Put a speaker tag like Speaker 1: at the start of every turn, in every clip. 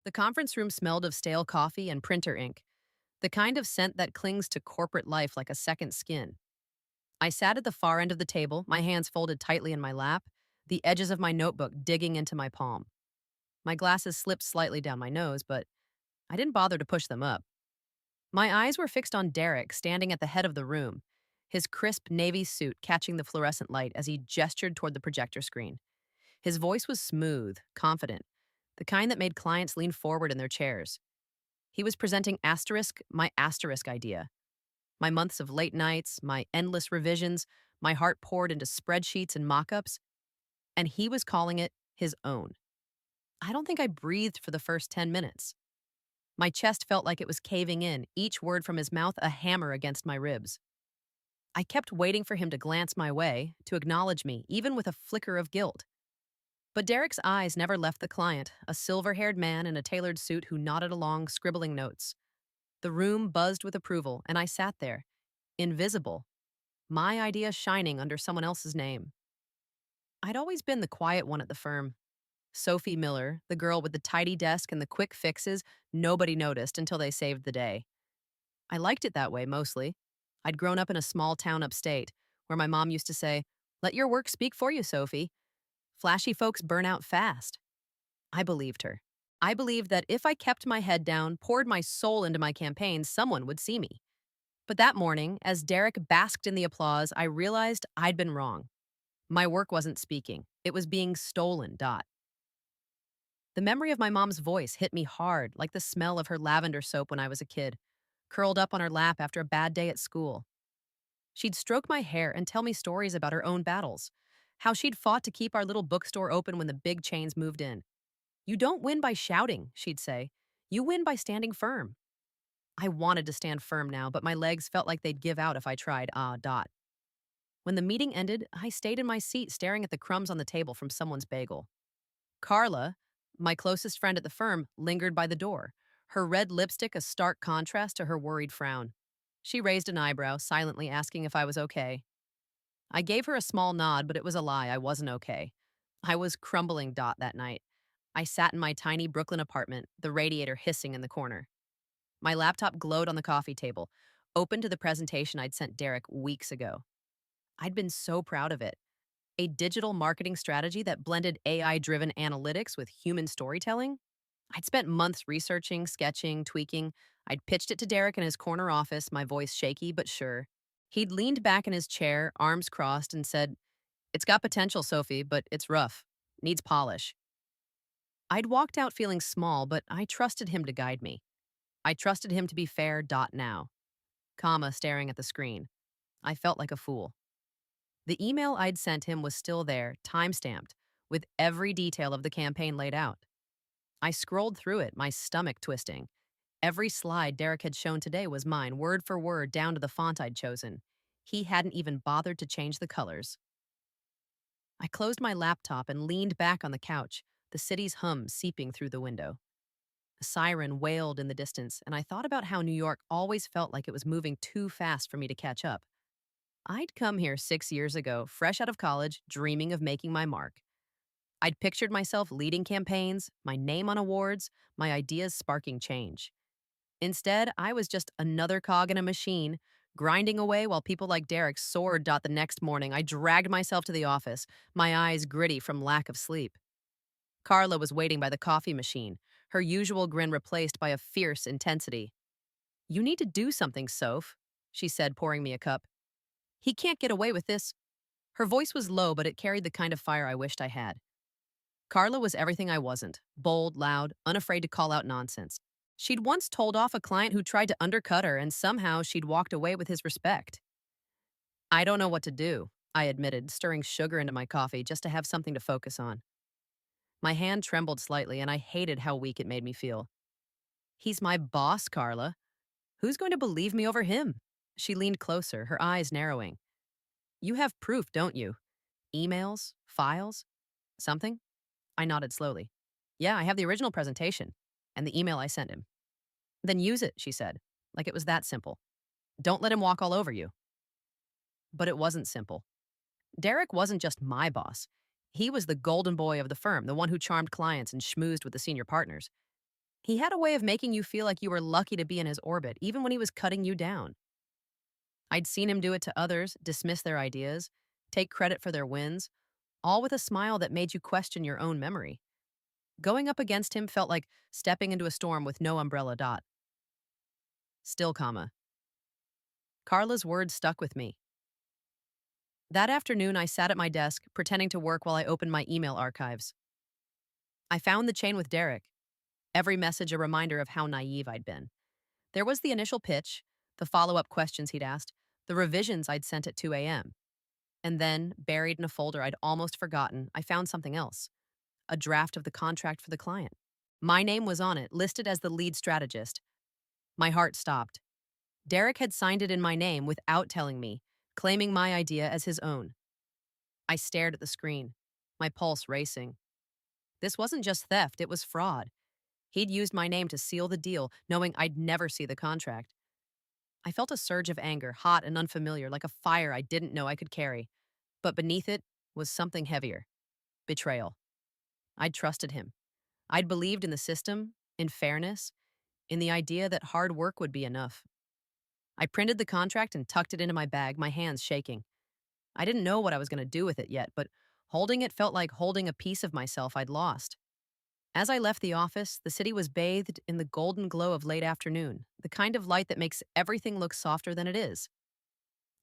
Speaker 1: The conference room smelled of stale coffee and printer ink, the kind of scent that clings to corporate life like a second skin. I sat at the far end of the table, my hands folded tightly in my lap, the edges of my notebook digging into my palm. My glasses slipped slightly down my nose, but I didn't bother to push them up. My eyes were fixed on Derek, standing at the head of the room, his crisp navy suit catching the fluorescent light as he gestured toward the projector screen. His voice was smooth, confident, the kind that made clients lean forward in their chairs. He was presenting my asterisk idea. My months of late nights, my endless revisions, my heart poured into spreadsheets and mock ups, and he was calling it his own. I don't think I breathed for the first 10 minutes. My chest felt like it was caving in, each word from his mouth a hammer against my ribs. I kept waiting for him to glance my way, to acknowledge me, even with a flicker of guilt. But Derek's eyes never left the client, a silver-haired man in a tailored suit who nodded along, scribbling notes. The room buzzed with approval, and I sat there, invisible, my idea shining under someone else's name. I'd always been the quiet one at the firm. Sophie Miller, the girl with the tidy desk and the quick fixes, nobody noticed until they saved the day. I liked it that way, mostly. I'd grown up in a small town upstate, where my mom used to say, "Let your work speak for you, Sophie. Flashy folks burn out fast." I believed her. I believed that if I kept my head down, poured my soul into my campaign, someone would see me. But that morning, as Derek basked in the applause, I realized I'd been wrong. My work wasn't speaking. It was being stolen. The memory of my mom's voice hit me hard, like the smell of her lavender soap when I was a kid, curled up on her lap after a bad day at school. She'd stroke my hair and tell me stories about her own battles, how she'd fought to keep our little bookstore open when the big chains moved in. "You don't win by shouting," she'd say. "You win by standing firm." I wanted to stand firm now, but my legs felt like they'd give out if I tried. When the meeting ended, I stayed in my seat staring at the crumbs on the table from someone's bagel. Carla, my closest friend at the firm, lingered by the door, her red lipstick a stark contrast to her worried frown. She raised an eyebrow, silently asking if I was okay. I gave her a small nod, but it was a lie. I wasn't okay. I was crumbling that night. I sat in my tiny Brooklyn apartment, the radiator hissing in the corner. My laptop glowed on the coffee table, open to the presentation I'd sent Derek weeks ago. I'd been so proud of it. A digital marketing strategy that blended AI-driven analytics with human storytelling. I'd spent months researching, sketching, tweaking. I'd pitched it to Derek in his corner office, my voice shaky but sure. He'd leaned back in his chair, arms crossed, and said, "It's got potential, Sophie, but it's rough. Needs polish." I'd walked out feeling small, but I trusted him to guide me. I trusted him to be fair. Now, comma staring at the screen. I felt like a fool. The email I'd sent him was still there, time-stamped, with every detail of the campaign laid out. I scrolled through it, my stomach twisting. Every slide Derek had shown today was mine, word for word, down to the font I'd chosen. He hadn't even bothered to change the colors. I closed my laptop and leaned back on the couch, the city's hum seeping through the window. A siren wailed in the distance, and I thought about how New York always felt like it was moving too fast for me to catch up. I'd come here 6 years ago, fresh out of college, dreaming of making my mark. I'd pictured myself leading campaigns, my name on awards, my ideas sparking change. Instead, I was just another cog in a machine, grinding away while people like Derek soared. The next morning, I dragged myself to the office, my eyes gritty from lack of sleep. Carla was waiting by the coffee machine, her usual grin replaced by a fierce intensity. "You need to do something, Soph," she said, pouring me a cup. "He can't get away with this." Her voice was low, but it carried the kind of fire I wished I had. Carla was everything I wasn't: bold, loud, unafraid to call out nonsense. She'd once told off a client who tried to undercut her, and somehow she'd walked away with his respect. "I don't know what to do," I admitted, stirring sugar into my coffee just to have something to focus on. My hand trembled slightly, and I hated how weak it made me feel. "He's my boss, Carla. Who's going to believe me over him?" She leaned closer, her eyes narrowing. "You have proof, don't you? Emails? Files? Something?" I nodded slowly. "Yeah, I have the original presentation and the email I sent him." "Then use it," she said, like it was that simple. "Don't let him walk all over you." But it wasn't simple. Derek wasn't just my boss. He was the golden boy of the firm, the one who charmed clients and schmoozed with the senior partners. He had a way of making you feel like you were lucky to be in his orbit, even when he was cutting you down. I'd seen him do it to others, dismiss their ideas, take credit for their wins, all with a smile that made you question your own memory. Going up against him felt like stepping into a storm with no umbrella. Still, Carla's words stuck with me. That afternoon, I sat at my desk, pretending to work while I opened my email archives. I found the chain with Derek, every message a reminder of how naive I'd been. There was the initial pitch, the follow up questions he'd asked, the revisions I'd sent at 2 a.m. And then, buried in a folder I'd almost forgotten, I found something else, a draft of the contract for the client. My name was on it, listed as the lead strategist. My heart stopped. Derek had signed it in my name without telling me, claiming my idea as his own. I stared at the screen, my pulse racing. This wasn't just theft, it was fraud. He'd used my name to seal the deal, knowing I'd never see the contract. I felt a surge of anger, hot and unfamiliar, like a fire I didn't know I could carry. But beneath it was something heavier: betrayal. I'd trusted him. I'd believed in the system, in fairness, in the idea that hard work would be enough. I printed the contract and tucked it into my bag, my hands shaking. I didn't know what I was going to do with it yet, but holding it felt like holding a piece of myself I'd lost. As I left the office, the city was bathed in the golden glow of late afternoon, the kind of light that makes everything look softer than it is.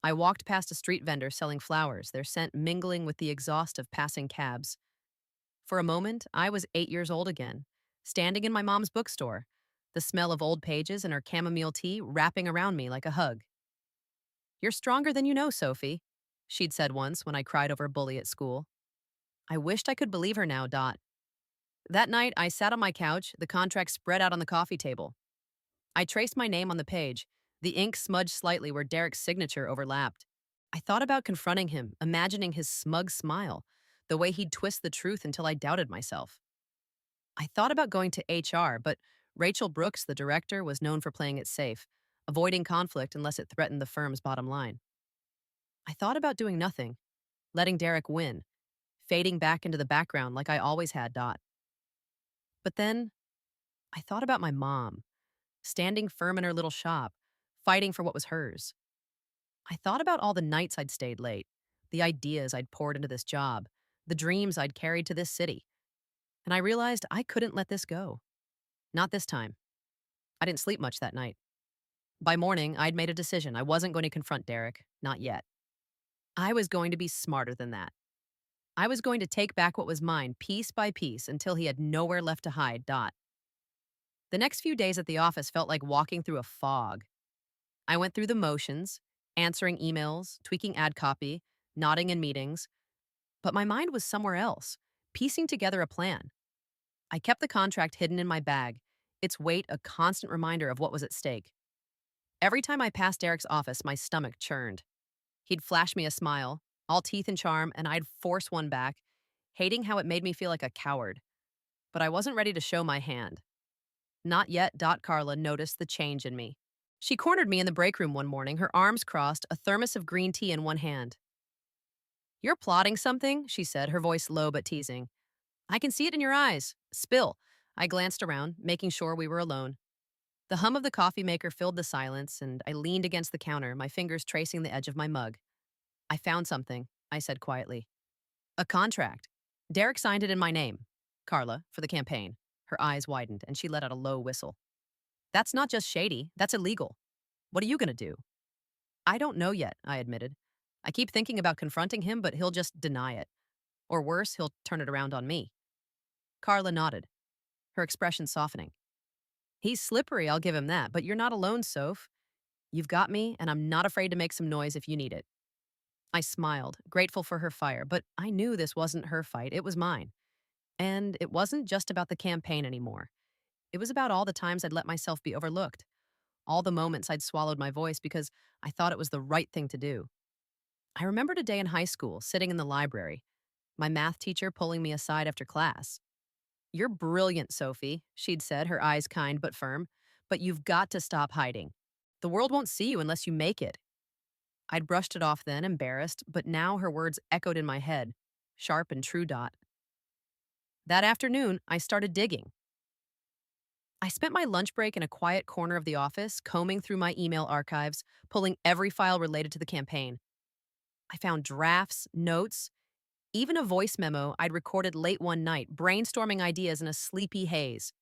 Speaker 1: I walked past a street vendor selling flowers, their scent mingling with the exhaust of passing cabs. For a moment, I was 8 years old again, standing in my mom's bookstore, the smell of old pages and her chamomile tea wrapping around me like a hug. "You're stronger than you know, Sophie," she'd said once when I cried over a bully at school. I wished I could believe her now. That night, I sat on my couch, the contract spread out on the coffee table. I traced my name on the page, the ink smudged slightly where Derek's signature overlapped. I thought about confronting him, imagining his smug smile, the way he'd twist the truth until I doubted myself. I thought about going to HR, but Rachel Brooks, the director, was known for playing it safe, avoiding conflict unless it threatened the firm's bottom line. I thought about doing nothing, letting Derek win, fading back into the background like I always had. But then I thought about my mom, standing firm in her little shop, fighting for what was hers. I thought about all the nights I'd stayed late, the ideas I'd poured into this job, the dreams I'd carried to this city. And I realized I couldn't let this go. Not this time. I didn't sleep much that night. By morning, I'd made a decision. I wasn't going to confront Derek, not yet. I was going to be smarter than that. I was going to take back what was mine piece by piece until he had nowhere left to hide. The next few days at the office felt like walking through a fog. I went through the motions, answering emails, tweaking ad copy, nodding in meetings, but my mind was somewhere else, piecing together a plan. I kept the contract hidden in my bag, its weight a constant reminder of what was at stake. Every time I passed Derek's office, my stomach churned. He'd flash me a smile, all teeth and charm, and I'd force one back, hating how it made me feel like a coward. But I wasn't ready to show my hand. Not yet. Carla noticed the change in me. She cornered me in the break room one morning, her arms crossed, a thermos of green tea in one hand. "You're plotting something," she said, her voice low but teasing. "I can see it in your eyes. Spill." I glanced around, making sure we were alone. The hum of the coffee maker filled the silence, and I leaned against the counter, my fingers tracing the edge of my mug. "I found something," I said quietly. "A contract. Derek signed it in my name. Carla, for the campaign." Her eyes widened, and she let out a low whistle. "That's not just shady, that's illegal. What are you going to do?" "I don't know yet," I admitted. "I keep thinking about confronting him, but he'll just deny it. Or worse, he'll turn it around on me." Carla nodded, her expression softening. "He's slippery, I'll give him that, but you're not alone, Soph. You've got me, and I'm not afraid to make some noise if you need it." I smiled, grateful for her fire, but I knew this wasn't her fight, it was mine. And it wasn't just about the campaign anymore. It was about all the times I'd let myself be overlooked, all the moments I'd swallowed my voice because I thought it was the right thing to do. I remembered a day in high school, sitting in the library, my math teacher pulling me aside after class. "You're brilliant, Sophie," she'd said, her eyes kind but firm, "but you've got to stop hiding. The world won't see you unless you make it." I'd brushed it off then, embarrassed, but now her words echoed in my head, sharp and true. That afternoon, I started digging. I spent my lunch break in a quiet corner of the office, combing through my email archives, pulling every file related to the campaign. I found drafts, notes, even a voice memo I'd recorded late one night, brainstorming ideas in a sleepy haze.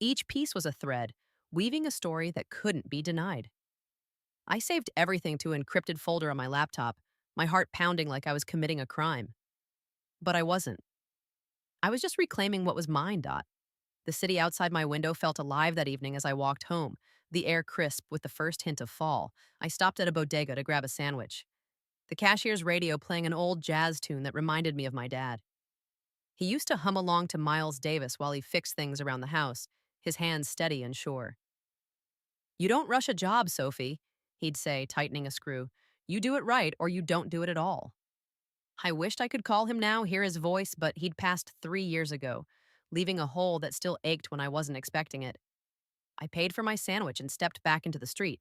Speaker 1: Each piece was a thread, weaving a story that couldn't be denied. I saved everything to an encrypted folder on my laptop, my heart pounding like I was committing a crime. But I wasn't. I was just reclaiming what was mine, Dot. The city outside my window felt alive that evening as I walked home, the air crisp with the first hint of fall. I stopped at a bodega to grab a sandwich, the cashier's radio playing an old jazz tune that reminded me of my dad. He used to hum along to Miles Davis while he fixed things around the house, his hands steady and sure. "You don't rush a job, Sophie," he'd say, tightening a screw. "You do it right or you don't do it at all." I wished I could call him now, hear his voice, but he'd passed 3 years ago, leaving a hole that still ached when I wasn't expecting it. I paid for my sandwich and stepped back into the street,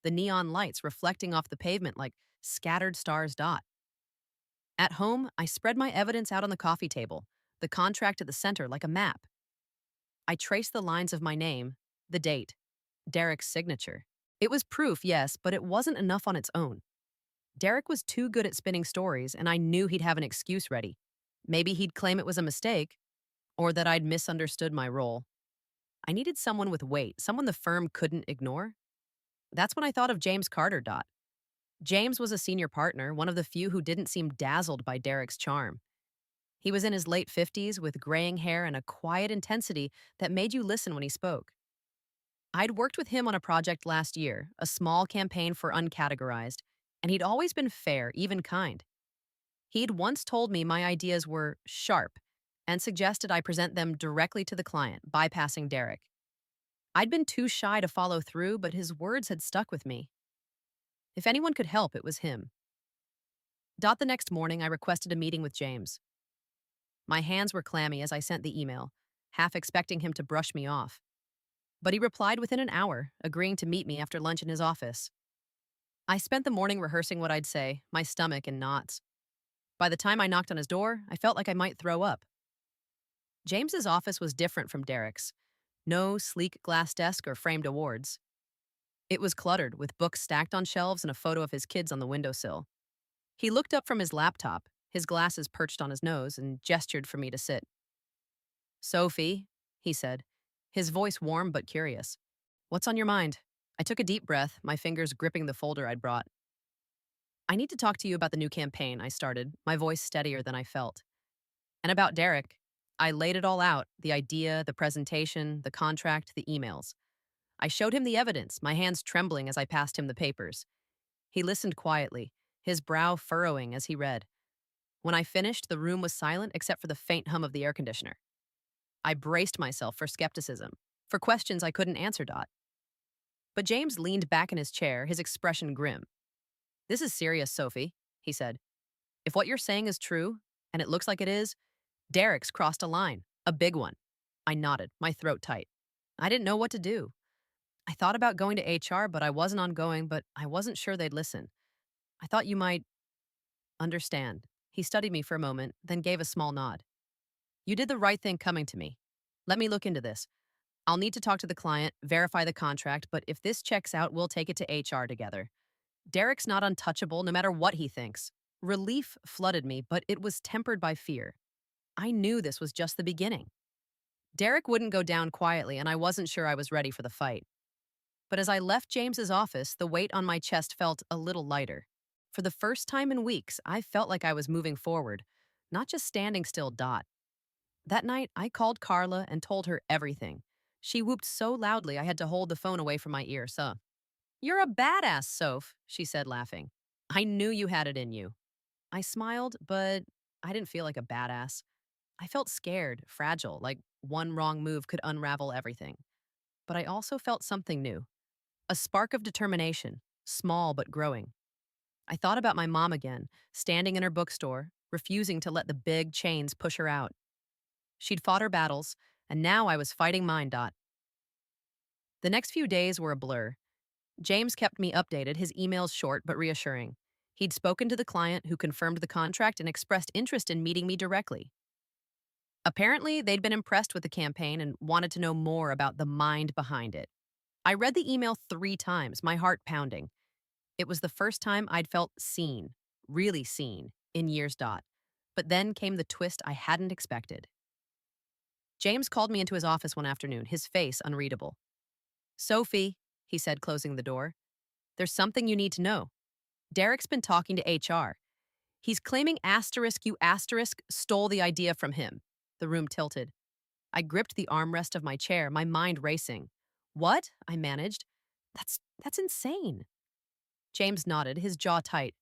Speaker 1: the neon lights reflecting off the pavement like scattered stars. Dot. At home, I spread my evidence out on the coffee table, the contract at the center like a map. I traced the lines of my name, the date, Derek's signature. It was proof, yes, but it wasn't enough on its own. Derek was too good at spinning stories, and I knew he'd have an excuse ready. Maybe he'd claim it was a mistake, or that I'd misunderstood my role. I needed someone with weight, someone the firm couldn't ignore. That's when I thought of James Carter. Dot. James was a senior partner, one of the few who didn't seem dazzled by Derek's charm. He was in his late 50s with graying hair and a quiet intensity that made you listen when he spoke. I'd worked with him on a project last year, a small campaign for Uncategorized, and he'd always been fair, even kind. He'd once told me my ideas were sharp and suggested I present them directly to the client, bypassing Derek. I'd been too shy to follow through, but his words had stuck with me. If anyone could help, it was him. The next morning, I requested a meeting with James. My hands were clammy as I sent the email, half expecting him to brush me off. But he replied within an hour, agreeing to meet me after lunch in his office. I spent the morning rehearsing what I'd say, my stomach in knots. By the time I knocked on his door, I felt like I might throw up. James's office was different from Derek's. No sleek glass desk or framed awards. It was cluttered, with books stacked on shelves and a photo of his kids on the windowsill. He looked up from his laptop, his glasses perched on his nose, and gestured for me to sit. "Sophie," he said, his voice warm but curious. "What's on your mind?" I took a deep breath, my fingers gripping the folder I'd brought. "I need to talk to you about the new campaign," I started, my voice steadier than I felt. "And about Derek." I laid it all out, the idea, the presentation, the contract, the emails. I showed him the evidence, my hands trembling as I passed him the papers. He listened quietly, his brow furrowing as he read. When I finished, the room was silent except for the faint hum of the air conditioner. I braced myself for skepticism, for questions I couldn't answer. Dot. But James leaned back in his chair, his expression grim. "This is serious, Sophie," he said. "If what you're saying is true, and it looks like it is, Derek's crossed a line, a big one." I nodded, my throat tight. I didn't know what to do. I thought about going to HR, but I wasn't ongoing, but I wasn't sure they'd listen. "I thought you might understand." He studied me for a moment, then gave a small nod. "You did the right thing coming to me. Let me look into this. I'll need to talk to the client, verify the contract, but if this checks out, we'll take it to HR together. Derek's not untouchable, no matter what he thinks." Relief flooded me, but it was tempered by fear. I knew this was just the beginning. Derek wouldn't go down quietly, and I wasn't sure I was ready for the fight. But as I left James's office, the weight on my chest felt a little lighter. For the first time in weeks, I felt like I was moving forward, not just standing still. Dot. That night, I called Carla and told her everything. She whooped so loudly I had to hold the phone away from my ear. "So, you're a badass, Soph," she said, laughing. "I knew you had it in you." I smiled, but I didn't feel like a badass. I felt scared, fragile, like one wrong move could unravel everything. But I also felt something new, a spark of determination, small but growing. I thought about my mom again, standing in her bookstore, refusing to let the big chains push her out. She'd fought her battles, and now I was fighting mine. Dot. The next few days were a blur. James kept me updated, his emails short but reassuring. He'd spoken to the client, who confirmed the contract and expressed interest in meeting me directly. Apparently, they'd been impressed with the campaign and wanted to know more about the mind behind it. I read the email 3 times, my heart pounding. It was the first time I'd felt seen, really seen, in years. But then came the twist I hadn't expected. James called me into his office one afternoon, his face unreadable. Sophie, he said, closing the door, there's something you need to know. Derek's been talking to HR. He's claiming asterisk you asterisk stole the idea from him. The room tilted. I gripped the armrest of my chair, my mind racing. What? I managed. That's insane. James nodded, his jaw tight.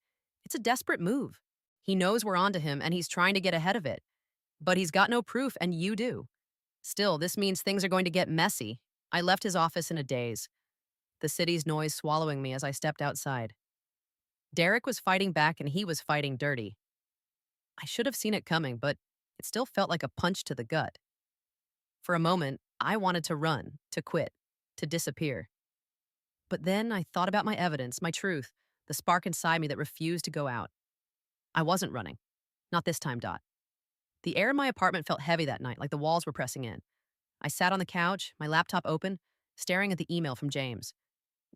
Speaker 1: It's a desperate move. He knows we're onto him and he's trying to get ahead of it. But he's got no proof and you do. Still, this means things are going to get messy. I left his office in a daze, the city's noise swallowing me as I stepped outside. Derek was fighting back and he was fighting dirty. I should have seen it coming, but it still felt like a punch to the gut. For a moment, I wanted to run, to quit, to disappear. But then I thought about my evidence, my truth, the spark inside me that refused to go out. I wasn't running. Not this time. The air in my apartment felt heavy that night, like the walls were pressing in. I sat on the couch, my laptop open, staring at the email from James.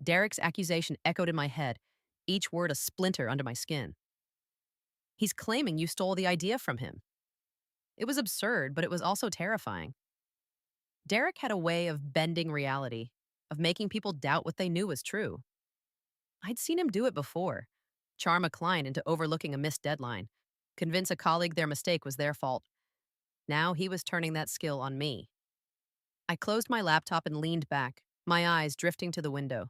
Speaker 1: Derek's accusation echoed in my head, each word a splinter under my skin. He's claiming you stole the idea from him. It was absurd, but it was also terrifying. Derek had a way of bending reality, of making people doubt what they knew was true. I'd seen him do it before. Charm a client into overlooking a missed deadline, convince a colleague their mistake was their fault. Now he was turning that skill on me. I closed my laptop and leaned back, my eyes drifting to the window.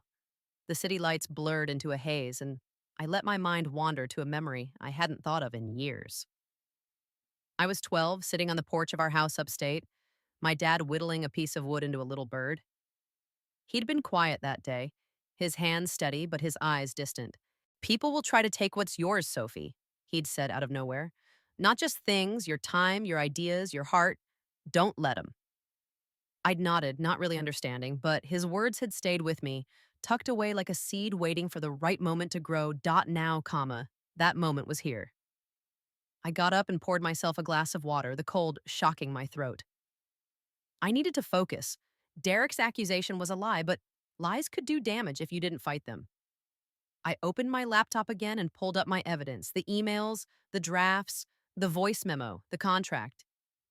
Speaker 1: The city lights blurred into a haze, and I let my mind wander to a memory I hadn't thought of in years. I was 12, sitting on the porch of our house upstate, my dad whittling a piece of wood into a little bird. He'd been quiet that day, his hands steady but his eyes distant. People will try to take what's yours, Sophie, he'd said out of nowhere. Not just things, your time, your ideas, your heart. Don't let 'em. I'd nodded, not really understanding, but his words had stayed with me, tucked away like a seed waiting for the right moment to grow. Now, comma. That moment was here. I got up and poured myself a glass of water, the cold shocking my throat. I needed to focus. Derek's accusation was a lie, but lies could do damage if you didn't fight them. I opened my laptop again and pulled up my evidence, the emails, the drafts, the voice memo, the contract.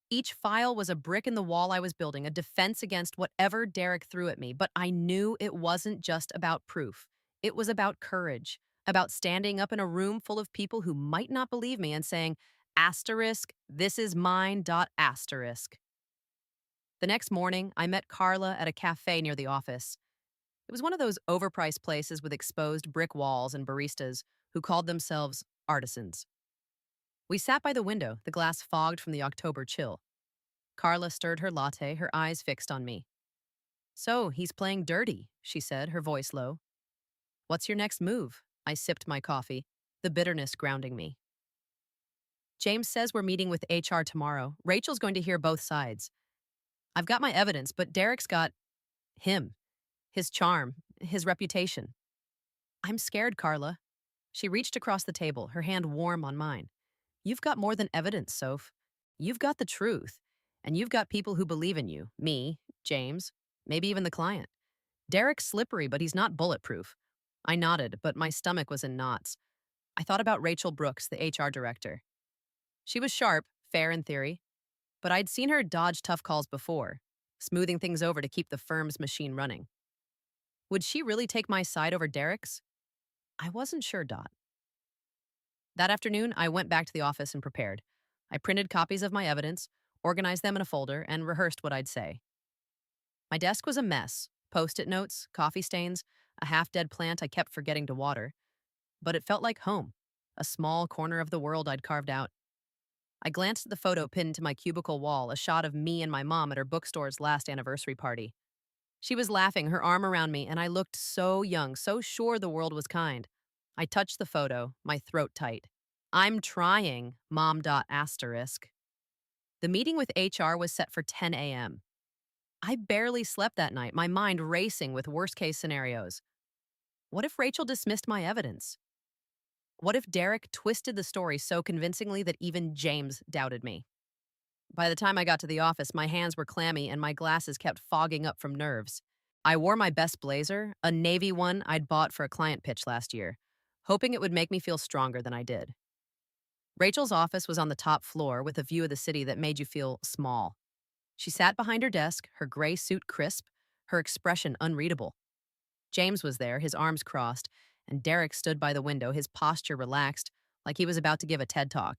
Speaker 1: Each file was a brick in the wall I was building, a defense against whatever Derek threw at me, but I knew it wasn't just about proof. It was about courage, about standing up in a room full of people who might not believe me and saying, asterisk, this is mine, asterisk. The next morning, I met Carla at a cafe near the office. It was one of those overpriced places with exposed brick walls and baristas who called themselves artisans. We sat by the window, the glass fogged from the October chill. Carla stirred her latte, her eyes fixed on me. So, he's playing dirty, she said, her voice low. What's your next move? I sipped my coffee, the bitterness grounding me. James says we're meeting with HR tomorrow. Rachel's going to hear both sides. I've got my evidence, but Derek's got him, his charm, his reputation. I'm scared, Carla. She reached across the table, her hand warm on mine. You've got more than evidence, Soph. You've got the truth. And you've got people who believe in you. Me, James, maybe even the client. Derek's slippery, but he's not bulletproof. I nodded, but my stomach was in knots. I thought about Rachel Brooks, the HR director. She was sharp, fair in theory, but I'd seen her dodge tough calls before, smoothing things over to keep the firm's machine running. Would she really take my side over Derek's? I wasn't sure. That afternoon, I went back to the office and prepared. I printed copies of my evidence, organized them in a folder, and rehearsed what I'd say. My desk was a mess, post-it notes, coffee stains, a half-dead plant I kept forgetting to water. But it felt like home, a small corner of the world I'd carved out. I glanced at the photo pinned to my cubicle wall, a shot of me and my mom at her bookstore's last anniversary party. She was laughing, her arm around me, and I looked so young, so sure the world was kind. I touched the photo, my throat tight. I'm trying, mom. Asterisk. The meeting with HR was set for 10 a.m. I barely slept that night, my mind racing with worst-case scenarios. What if Rachel dismissed my evidence? What if Derek twisted the story so convincingly that even James doubted me? By the time I got to the office, my hands were clammy and my glasses kept fogging up from nerves. I wore my best blazer, a navy one I'd bought for a client pitch last year, hoping it would make me feel stronger than I did. Rachel's office was on the top floor with a view of the city that made you feel small. She sat behind her desk, her gray suit crisp, her expression unreadable. James was there, his arms crossed, and Derek stood by the window, his posture relaxed, like he was about to give a TED talk.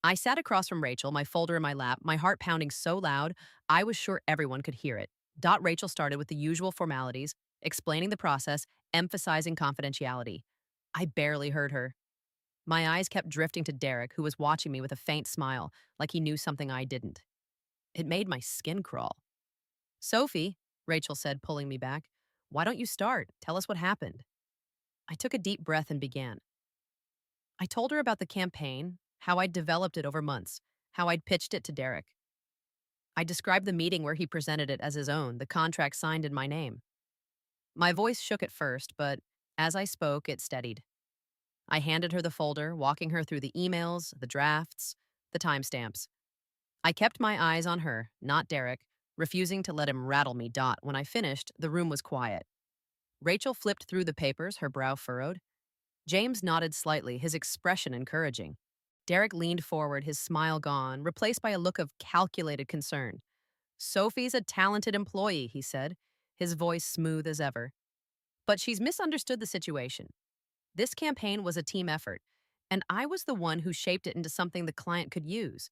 Speaker 1: I sat across from Rachel, my folder in my lap, my heart pounding so loud, I was sure everyone could hear it. Rachel started with the usual formalities, explaining the process, emphasizing confidentiality. I barely heard her. My eyes kept drifting to Derek, who was watching me with a faint smile, like he knew something I didn't. It made my skin crawl. Sophie, Rachel said, pulling me back, why don't you start? Tell us what happened. I took a deep breath and began. I told her about the campaign, how I'd developed it over months, how I'd pitched it to Derek. I described the meeting where he presented it as his own, the contract signed in my name. My voice shook at first, but as I spoke, it steadied. I handed her the folder, walking her through the emails, the drafts, the timestamps. I kept my eyes on her, not Derek, refusing to let him rattle me. When I finished, the room was quiet. Rachel flipped through the papers, her brow furrowed. James nodded slightly, his expression encouraging. Derek leaned forward, his smile gone, replaced by a look of calculated concern. Sophie's a talented employee, he said, his voice smooth as ever. But she's misunderstood the situation. This campaign was a team effort, and I was the one who shaped it into something the client could use.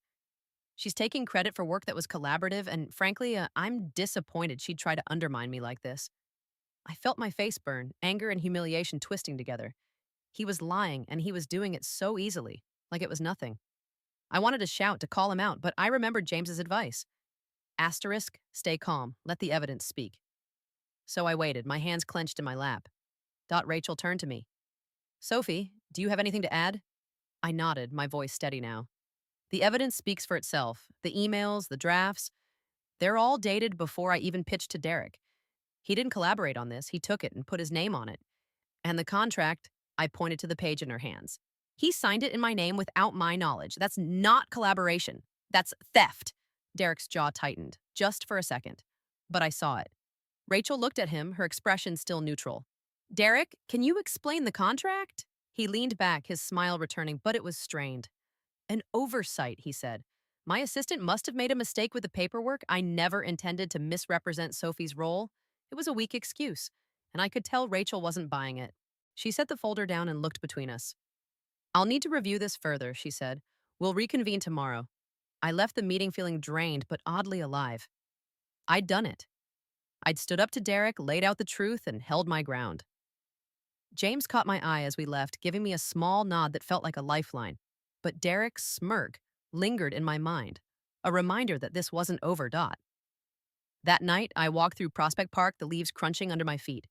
Speaker 1: She's taking credit for work that was collaborative, and frankly, I'm disappointed she'd try to undermine me like this. I felt my face burn, anger and humiliation twisting together. He was lying, and he was doing it so easily, like it was nothing. I wanted to shout, to call him out, but I remembered James's advice. Asterisk, stay calm, let the evidence speak. So I waited, my hands clenched in my lap. Rachel turned to me. Sophie, do you have anything to add? I nodded, my voice steady now. The evidence speaks for itself. The emails, the drafts, they're all dated before I even pitched to Derek. He didn't collaborate on this, he took it and put his name on it. And the contract, I pointed to the page in her hands. He signed it in my name without my knowledge. That's not collaboration. That's theft. Derek's jaw tightened, just for a second. But I saw it. Rachel looked at him, her expression still neutral. Derek, can you explain the contract? He leaned back, his smile returning, but it was strained. An oversight, he said. My assistant must have made a mistake with the paperwork. I never intended to misrepresent Sophie's role. It was a weak excuse, and I could tell Rachel wasn't buying it. She set the folder down and looked between us. I'll need to review this further, she said. We'll reconvene tomorrow. I left the meeting feeling drained, but oddly alive. I'd done it. I'd stood up to Derek, laid out the truth, and held my ground. James caught my eye as we left, giving me a small nod that felt like a lifeline. But Derek's smirk lingered in my mind, a reminder that this wasn't over. That night, I walked through Prospect Park, the leaves crunching under my feet.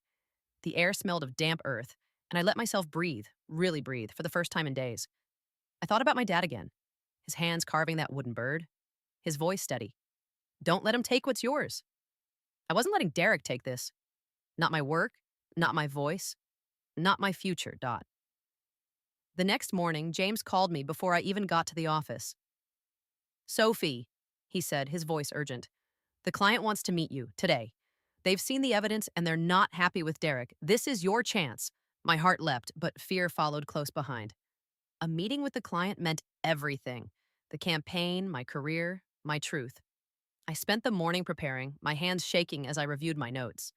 Speaker 1: The air smelled of damp earth, and I let myself breathe, really breathe, for the first time in days. I thought about my dad again, his hands carving that wooden bird, his voice steady. Don't let him take what's yours. I wasn't letting Derek take this. Not my work, not my voice, not my future. The next morning, James called me before I even got to the office. Sophie, he said, his voice urgent. The client wants to meet you today. They've seen the evidence and they're not happy with Derek. This is your chance. My heart leapt, but fear followed close behind. A meeting with the client meant everything. The campaign, my career, my truth. I spent the morning preparing, my hands shaking as I reviewed my notes.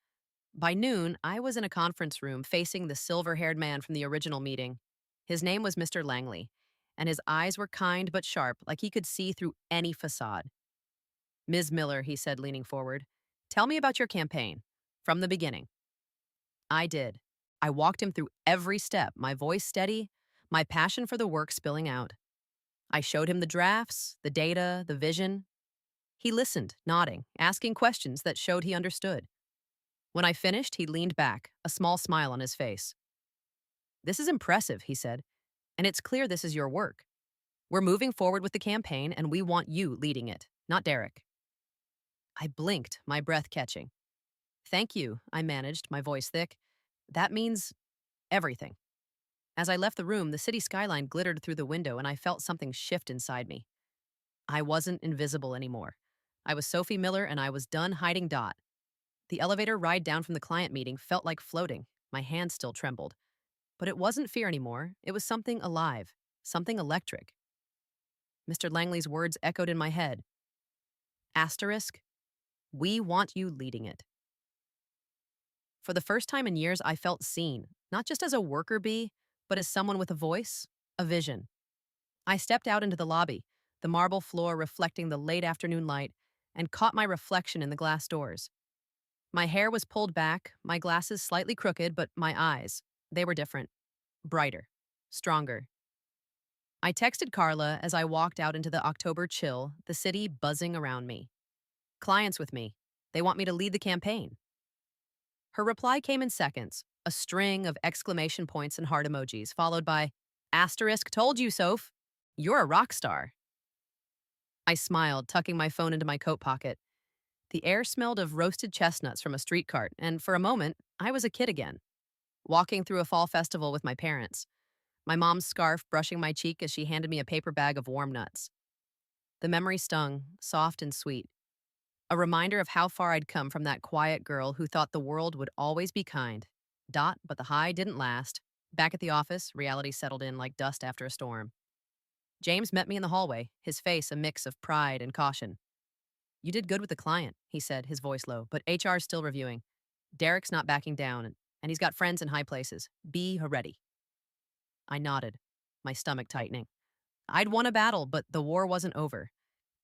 Speaker 1: By noon, I was in a conference room facing the silver-haired man from the original meeting. His name was Mr. Langley, and his eyes were kind but sharp, like he could see through any facade. Ms. Miller, he said, leaning forward, tell me about your campaign, from the beginning. I did. I walked him through every step, my voice steady, my passion for the work spilling out. I showed him the drafts, the data, the vision. He listened, nodding, asking questions that showed he understood. When I finished, he leaned back, a small smile on his face. This is impressive, he said, and it's clear this is your work. We're moving forward with the campaign, and we want you leading it, not Derek. I blinked, my breath catching. Thank you, I managed, my voice thick. That means everything. As I left the room, the city skyline glittered through the window, and I felt something shift inside me. I wasn't invisible anymore. I was Sophie Miller and I was done hiding Dot. The elevator ride down from the client meeting felt like floating. My hands still trembled. But it wasn't fear anymore. It was something alive, something electric. Mr. Langley's words echoed in my head. Asterisk, we want you leading it. For the first time in years, I felt seen, not just as a worker bee, but as someone with a voice, a vision. I stepped out into the lobby, the marble floor reflecting the late afternoon light, and caught my reflection in the glass doors. My hair was pulled back, my glasses slightly crooked, but my eyes, they were different, brighter, stronger. I texted Carla as I walked out into the October chill, the city buzzing around me. Clients with me. They want me to lead the campaign. Her reply came in seconds, a string of exclamation points and heart emojis, followed by, asterisk, told you, Soph. You're a rock star. I smiled, tucking my phone into my coat pocket. The air smelled of roasted chestnuts from a street cart, and for a moment, I was a kid again, walking through a fall festival with my parents, my mom's scarf brushing my cheek as she handed me a paper bag of warm nuts. The memory stung, soft and sweet, a reminder of how far I'd come from that quiet girl who thought the world would always be kind. But the high didn't last. Back at the office, reality settled in like dust after a storm. James met me in the hallway, his face a mix of pride and caution. You did good with the client, he said, his voice low, but HR's still reviewing. Derek's not backing down, and he's got friends in high places. Be ready. I nodded, my stomach tightening. I'd won a battle, but the war wasn't over.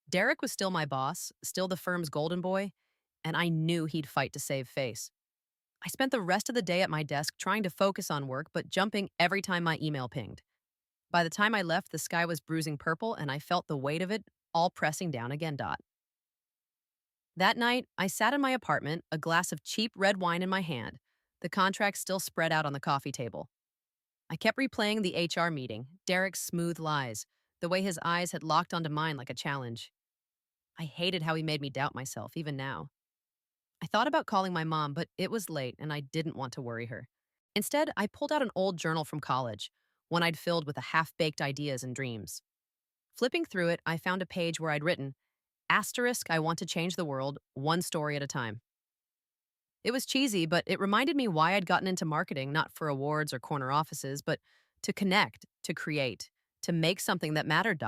Speaker 1: Derek was still my boss, still the firm's golden boy, and I knew he'd fight to save face. I spent the rest of the day at my desk trying to focus on work, but jumping every time my email pinged. By the time I left, the sky was bruising purple, and I felt the weight of it all pressing down again. That night, I sat in my apartment, a glass of cheap red wine in my hand, the contract still spread out on the coffee table. I kept replaying the HR meeting, Derek's smooth lies, the way his eyes had locked onto mine like a challenge. I hated how he made me doubt myself, even now. I thought about calling my mom, but it was late and I didn't want to worry her. Instead, I pulled out an old journal from college, one I'd filled with half-baked ideas and dreams. Flipping through it, I found a page where I'd written, asterisk, I want to change the world, one story at a time. It was cheesy, but it reminded me why I'd gotten into marketing, not for awards or corner offices, but to connect, to create, to make something that mattered.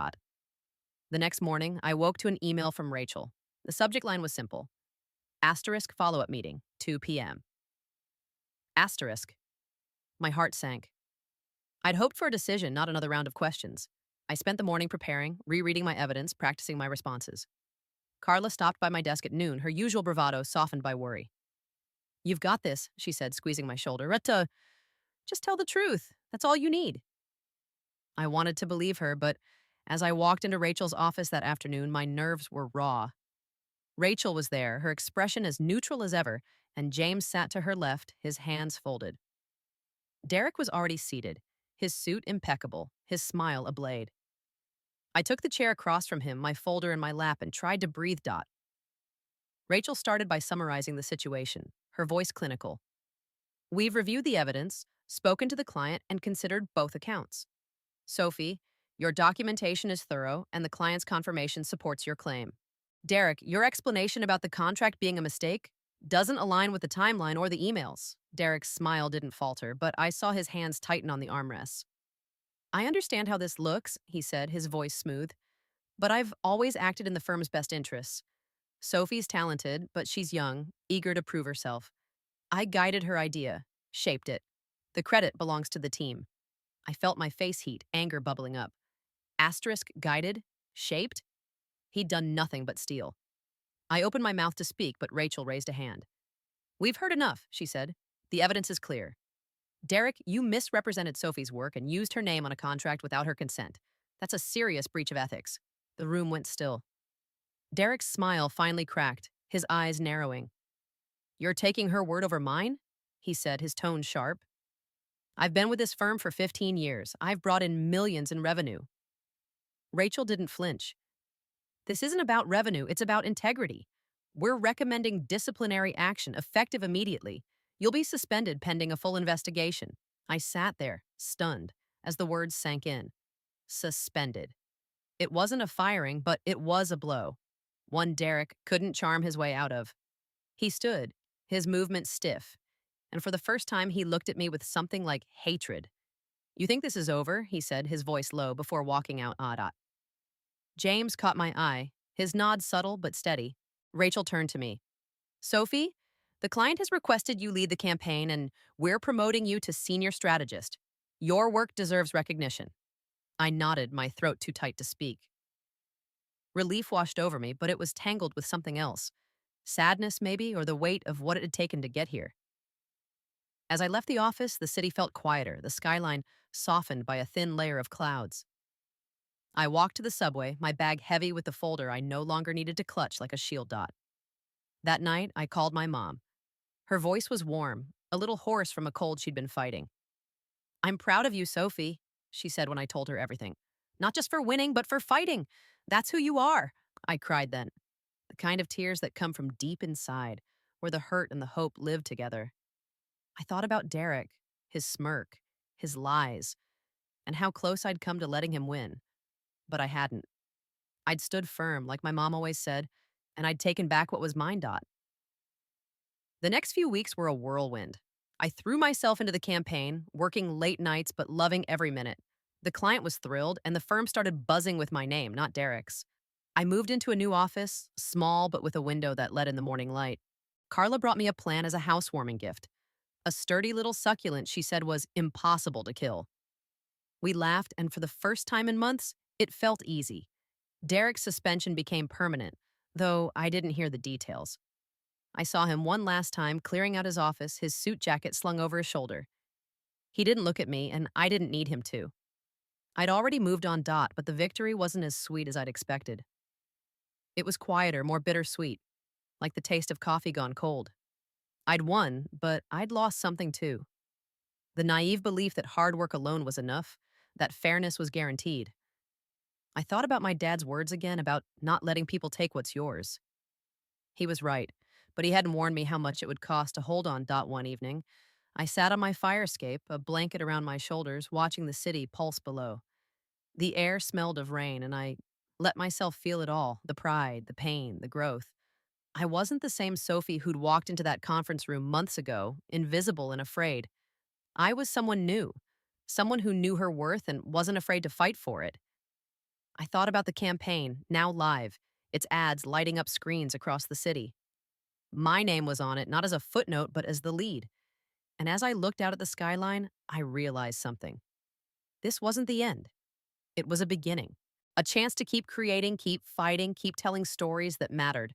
Speaker 1: The next morning, I woke to an email from Rachel. The subject line was simple. Asterisk follow-up meeting, 2 p.m. Asterisk. My heart sank. I'd hoped for a decision, not another round of questions. I spent the morning preparing, rereading my evidence, practicing my responses. Carla stopped by my desk at noon, her usual bravado softened by worry. You've got this, she said, squeezing my shoulder. Just tell the truth. That's all you need. I wanted to believe her, but as I walked into Rachel's office that afternoon, my nerves were raw. Rachel was there, her expression as neutral as ever, and James sat to her left, his hands folded. Derek was already seated, his suit impeccable, his smile ablaze. I took the chair across from him, my folder in my lap, and tried to breathe. Rachel started by summarizing the situation, her voice clinical. We've reviewed the evidence, spoken to the client, and considered both accounts. Sophie, your documentation is thorough, and the client's confirmation supports your claim. Derek, your explanation about the contract being a mistake doesn't align with the timeline or the emails. Derek's smile didn't falter, but I saw his hands tighten on the armrests. I understand how this looks, he said, his voice smooth, but I've always acted in the firm's best interests. Sophie's talented, but she's young, eager to prove herself. I guided her idea, shaped it. The credit belongs to the team. I felt my face heat, anger bubbling up. Asterisk guided, shaped? He'd done nothing but steal. I opened my mouth to speak, but Rachel raised a hand. We've heard enough, she said. The evidence is clear. Derek, you misrepresented Sophie's work and used her name on a contract without her consent. That's a serious breach of ethics. The room went still. Derek's smile finally cracked, his eyes narrowing. You're taking her word over mine? He said, his tone sharp. I've been with this firm for 15 years. I've brought in millions in revenue. Rachel didn't flinch. This isn't about revenue, it's about integrity. We're recommending disciplinary action, effective immediately. You'll be suspended pending a full investigation. I sat there, stunned, as the words sank in. Suspended. It wasn't a firing, but it was a blow. One Derek couldn't charm his way out of. He stood, his movements stiff, and for the first time he looked at me with something like hatred. "You think this is over?" he said, his voice low, before walking out. James caught my eye, his nod subtle but steady. Rachel turned to me. "Sophie, the client has requested you lead the campaign, and we're promoting you to senior strategist. Your work deserves recognition." I nodded, my throat too tight to speak. Relief washed over me, but it was tangled with something else. Sadness, maybe, or the weight of what it had taken to get here. As I left the office, the city felt quieter, the skyline softened by a thin layer of clouds. I walked to the subway, my bag heavy with the folder I no longer needed to clutch like a shield dot. That night, I called my mom. Her voice was warm, a little hoarse from a cold she'd been fighting. "I'm proud of you, Sophie," she said when I told her everything. "Not just for winning, but for fighting. That's who you are." I cried then, the kind of tears that come from deep inside, where the hurt and the hope live together. I thought about Derek, his smirk, his lies, and how close I'd come to letting him win. But I hadn't. I'd stood firm, like my mom always said, and I'd taken back what was mine. The next few weeks were a whirlwind. I threw myself into the campaign, working late nights but loving every minute. The client was thrilled, and the firm started buzzing with my name, not Derek's. I moved into a new office, small but with a window that let in the morning light. Carla brought me a plant as a housewarming gift. A sturdy little succulent she said was impossible to kill. We laughed, and for the first time in months, it felt easy. Derek's suspension became permanent, though I didn't hear the details. I saw him one last time clearing out his office, his suit jacket slung over his shoulder. He didn't look at me, and I didn't need him to. I'd already moved on. But the victory wasn't as sweet as I'd expected. It was quieter, more bittersweet, like the taste of coffee gone cold. I'd won, but I'd lost something too. The naive belief that hard work alone was enough, that fairness was guaranteed. I thought about my dad's words again about not letting people take what's yours. He was right, but he hadn't warned me how much it would cost to hold on. One evening, I sat on my fire escape, a blanket around my shoulders, watching the city pulse below. The air smelled of rain, and I let myself feel it all, the pride, the pain, the growth. I wasn't the same Sophie who'd walked into that conference room months ago, invisible and afraid. I was someone new, someone who knew her worth and wasn't afraid to fight for it. I thought about the campaign, now live, its ads lighting up screens across the city. My name was on it, not as a footnote, but as the lead. And as I looked out at the skyline, I realized something. This wasn't the end. It was a beginning. A chance to keep creating, keep fighting, keep telling stories that mattered.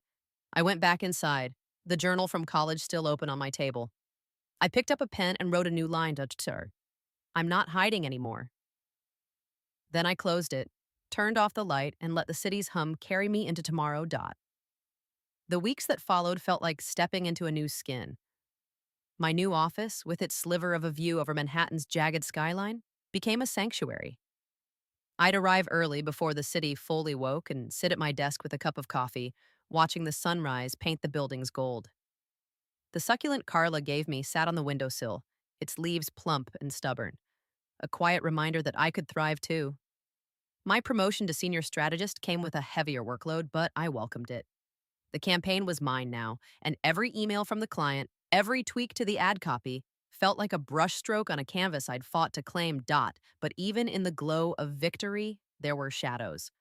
Speaker 1: I went back inside, the journal from college still open on my table. I picked up a pen and wrote a new line to her. "I'm not hiding anymore." Then I closed it, turned off the light, and let the city's hum carry me into tomorrow. The weeks that followed felt like stepping into a new skin. My new office, with its sliver of a view over Manhattan's jagged skyline, became a sanctuary. I'd arrive early before the city fully woke and sit at my desk with a cup of coffee, watching the sunrise paint the buildings gold. The succulent Carla gave me sat on the windowsill, its leaves plump and stubborn, a quiet reminder that I could thrive too. My promotion to senior strategist came with a heavier workload, but I welcomed it. The campaign was mine now, and every email from the client, every tweak to the ad copy, felt like a brushstroke on a canvas I'd fought to claim. But even in the glow of victory, there were shadows.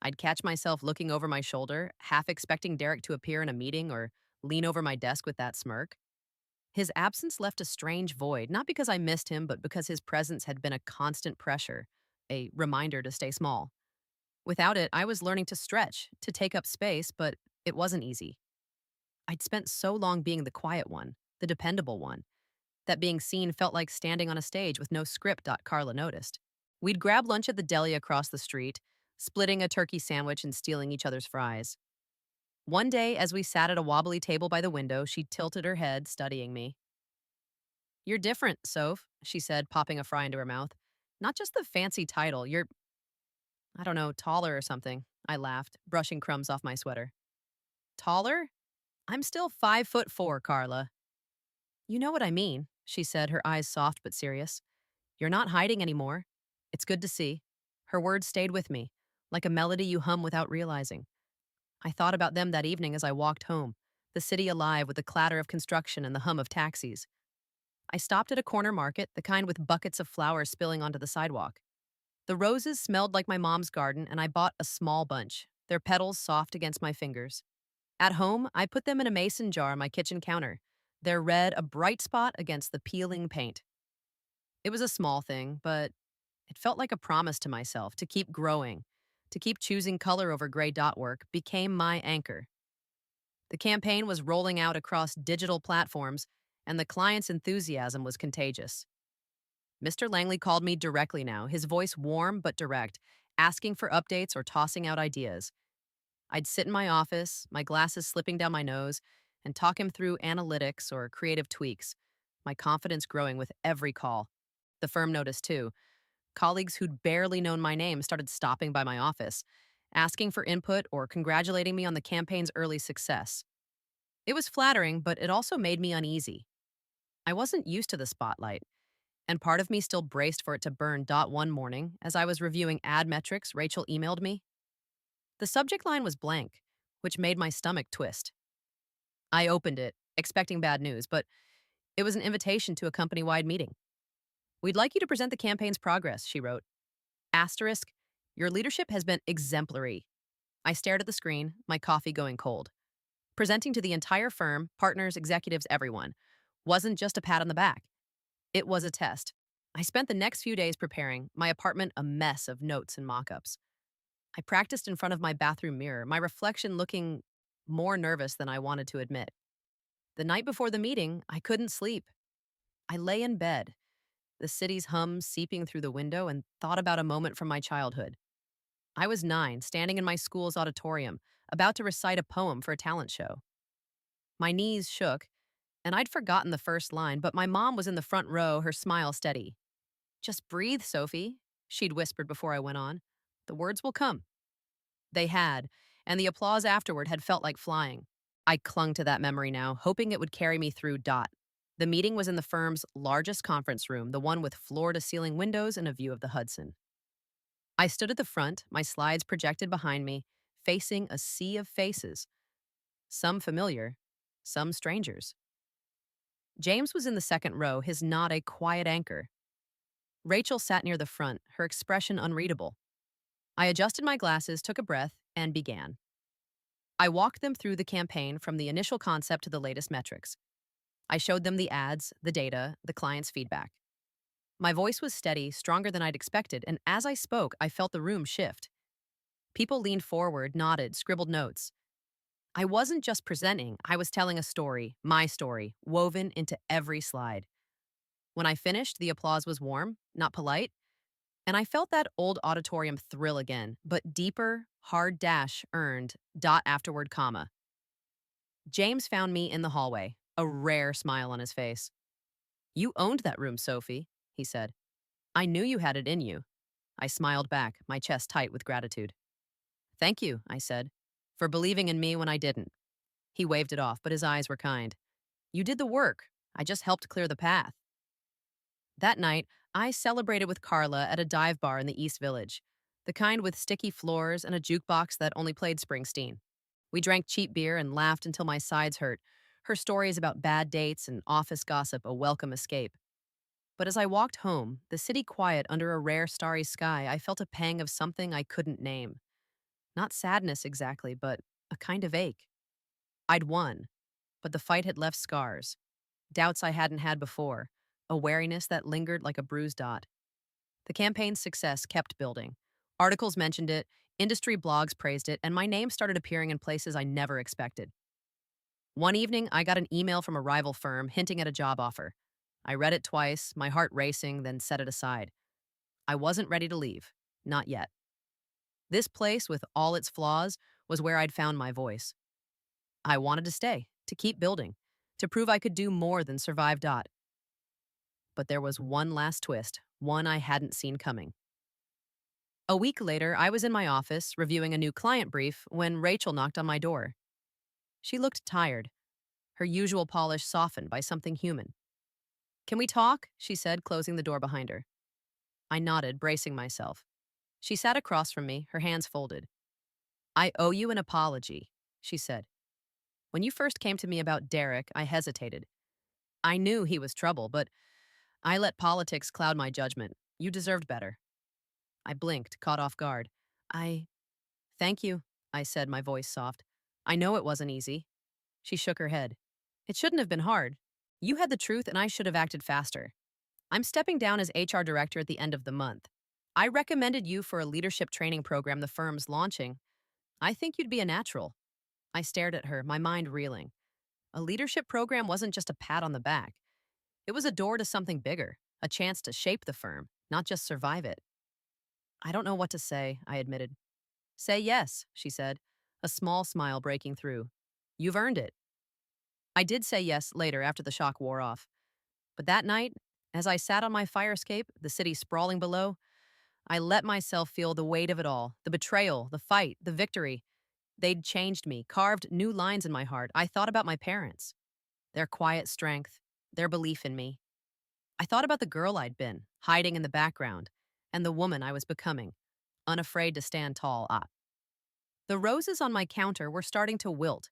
Speaker 1: I'd catch myself looking over my shoulder, half expecting Derek to appear in a meeting or lean over my desk with that smirk. His absence left a strange void, not because I missed him, but because his presence had been a constant pressure, a reminder to stay small. Without it, I was learning to stretch, to take up space, but it wasn't easy. I'd spent so long being the quiet one, the dependable one, that being seen felt like standing on a stage with no script. Carla noticed. We'd grab lunch at the deli across the street, splitting a turkey sandwich and stealing each other's fries. One day, as we sat at a wobbly table by the window, she tilted her head, studying me. "You're different, Soph," she said, popping a fry into her mouth. "Not just the fancy title, you're, I don't know, taller or something." I laughed, brushing crumbs off my sweater. "Taller? I'm still 5'4", Carla." "You know what I mean," she said, her eyes soft but serious. "You're not hiding anymore. It's good to see." Her words stayed with me, like a melody you hum without realizing. I thought about them that evening as I walked home, the city alive with the clatter of construction and the hum of taxis. I stopped at a corner market, the kind with buckets of flowers spilling onto the sidewalk. The roses smelled like my mom's garden, and I bought a small bunch, their petals soft against my fingers. At home, I put them in a mason jar on my kitchen counter, their red a bright spot against the peeling paint. It was a small thing, but it felt like a promise to myself to keep growing, to keep choosing color over gray dot work became my anchor. The campaign was rolling out across digital platforms, and the client's enthusiasm was contagious. Mr. Langley called me directly now, his voice warm but direct, asking for updates or tossing out ideas. I'd sit in my office, my glasses slipping down my nose, and talk him through analytics or creative tweaks, my confidence growing with every call. The firm noticed too. Colleagues who'd barely known my name started stopping by my office, asking for input or congratulating me on the campaign's early success. It was flattering, but it also made me uneasy. I wasn't used to the spotlight, and part of me still braced for it to burn. One morning, as I was reviewing ad metrics, Rachel emailed me. The subject line was blank, which made my stomach twist. I opened it, expecting bad news, but it was an invitation to a company wide meeting. We'd like you to present the campaign's progress, she wrote. Asterisk, your leadership has been exemplary. I stared at the screen, my coffee going cold. Presenting to the entire firm, partners, executives, everyone, wasn't just a pat on the back. It was a test. I spent the next few days preparing, my apartment a mess of notes and mock ups. I practiced in front of my bathroom mirror, my reflection looking more nervous than I wanted to admit. The night before the meeting, I couldn't sleep. I lay in bed, the city's hum seeping through the window, and thought about a moment from my childhood. I was 9, standing in my school's auditorium, about to recite a poem for a talent show. My knees shook, and I'd forgotten the first line, but my mom was in the front row, her smile steady. Just breathe, Sophie, she'd whispered before I went on. The words will come. They had, and the applause afterward had felt like flying. I clung to that memory now, hoping it would carry me through. The meeting was in the firm's largest conference room, the one with floor-to-ceiling windows and a view of the Hudson. I stood at the front, my slides projected behind me, facing a sea of faces, some familiar, some strangers. James was in the second row, his nod a quiet anchor. Rachel sat near the front, her expression unreadable. I adjusted my glasses, took a breath, and began. I walked them through the campaign from the initial concept to the latest metrics. I showed them the ads, the data, the client's feedback. My voice was steady, stronger than I'd expected, and as I spoke, I felt the room shift. People leaned forward, nodded, scribbled notes. I wasn't just presenting, I was telling a story, my story, woven into every slide. When I finished, the applause was warm, not polite, and I felt that old auditorium thrill again, but deeper, hard dash earned, dot afterward comma. James found me in the hallway, a rare smile on his face. You owned that room, Sophie, he said. I knew you had it in you. I smiled back, my chest tight with gratitude. Thank you, I said, for believing in me when I didn't. He waved it off, but his eyes were kind. You did the work. I just helped clear the path. That night, I celebrated with Carla at a dive bar in the East Village, the kind with sticky floors and a jukebox that only played Springsteen. We drank cheap beer and laughed until my sides hurt, her stories about bad dates and office gossip a welcome escape. But as I walked home, the city quiet under a rare starry sky, I felt a pang of something I couldn't name. Not sadness exactly, but a kind of ache. I'd won, but the fight had left scars, doubts I hadn't had before, a wariness that lingered like a bruised dot. The campaign's success kept building. Articles mentioned it, industry blogs praised it, and my name started appearing in places I never expected. One evening, I got an email from a rival firm hinting at a job offer. I read it twice, my heart racing, then set it aside. I wasn't ready to leave. Not yet. This place, with all its flaws, was where I'd found my voice. I wanted to stay, to keep building, to prove I could do more than survive. But there was one last twist, one I hadn't seen coming. A week later, I was in my office reviewing a new client brief when Rachel knocked on my door. She looked tired, her usual polish softened by something human. Can we talk? She said, closing the door behind her. I nodded, bracing myself. She sat across from me, her hands folded. I owe you an apology, she said. When you first came to me about Derek, I hesitated. I knew he was trouble, but I let politics cloud my judgment. You deserved better. I blinked, caught off guard. I. Thank you, I said, my voice soft. I know it wasn't easy. She shook her head. It shouldn't have been hard. You had the truth, and I should have acted faster. I'm stepping down as HR director at the end of the month. I recommended you for a leadership training program the firm's launching. I think you'd be a natural. I stared at her, my mind reeling. A leadership program wasn't just a pat on the back. It was a door to something bigger, a chance to shape the firm, not just survive it. I don't know what to say, I admitted. Say yes, she said, a small smile breaking through. You've earned it. I did say yes later after the shock wore off. But that night, as I sat on my fire escape, the city sprawling below, I let myself feel the weight of it all, the betrayal, the fight, the victory. They'd changed me, carved new lines in my heart. I thought about my parents, their quiet strength, their belief in me. I thought about the girl I'd been, hiding in the background, and the woman I was becoming, unafraid to stand tall. The roses on my counter were starting to wilt,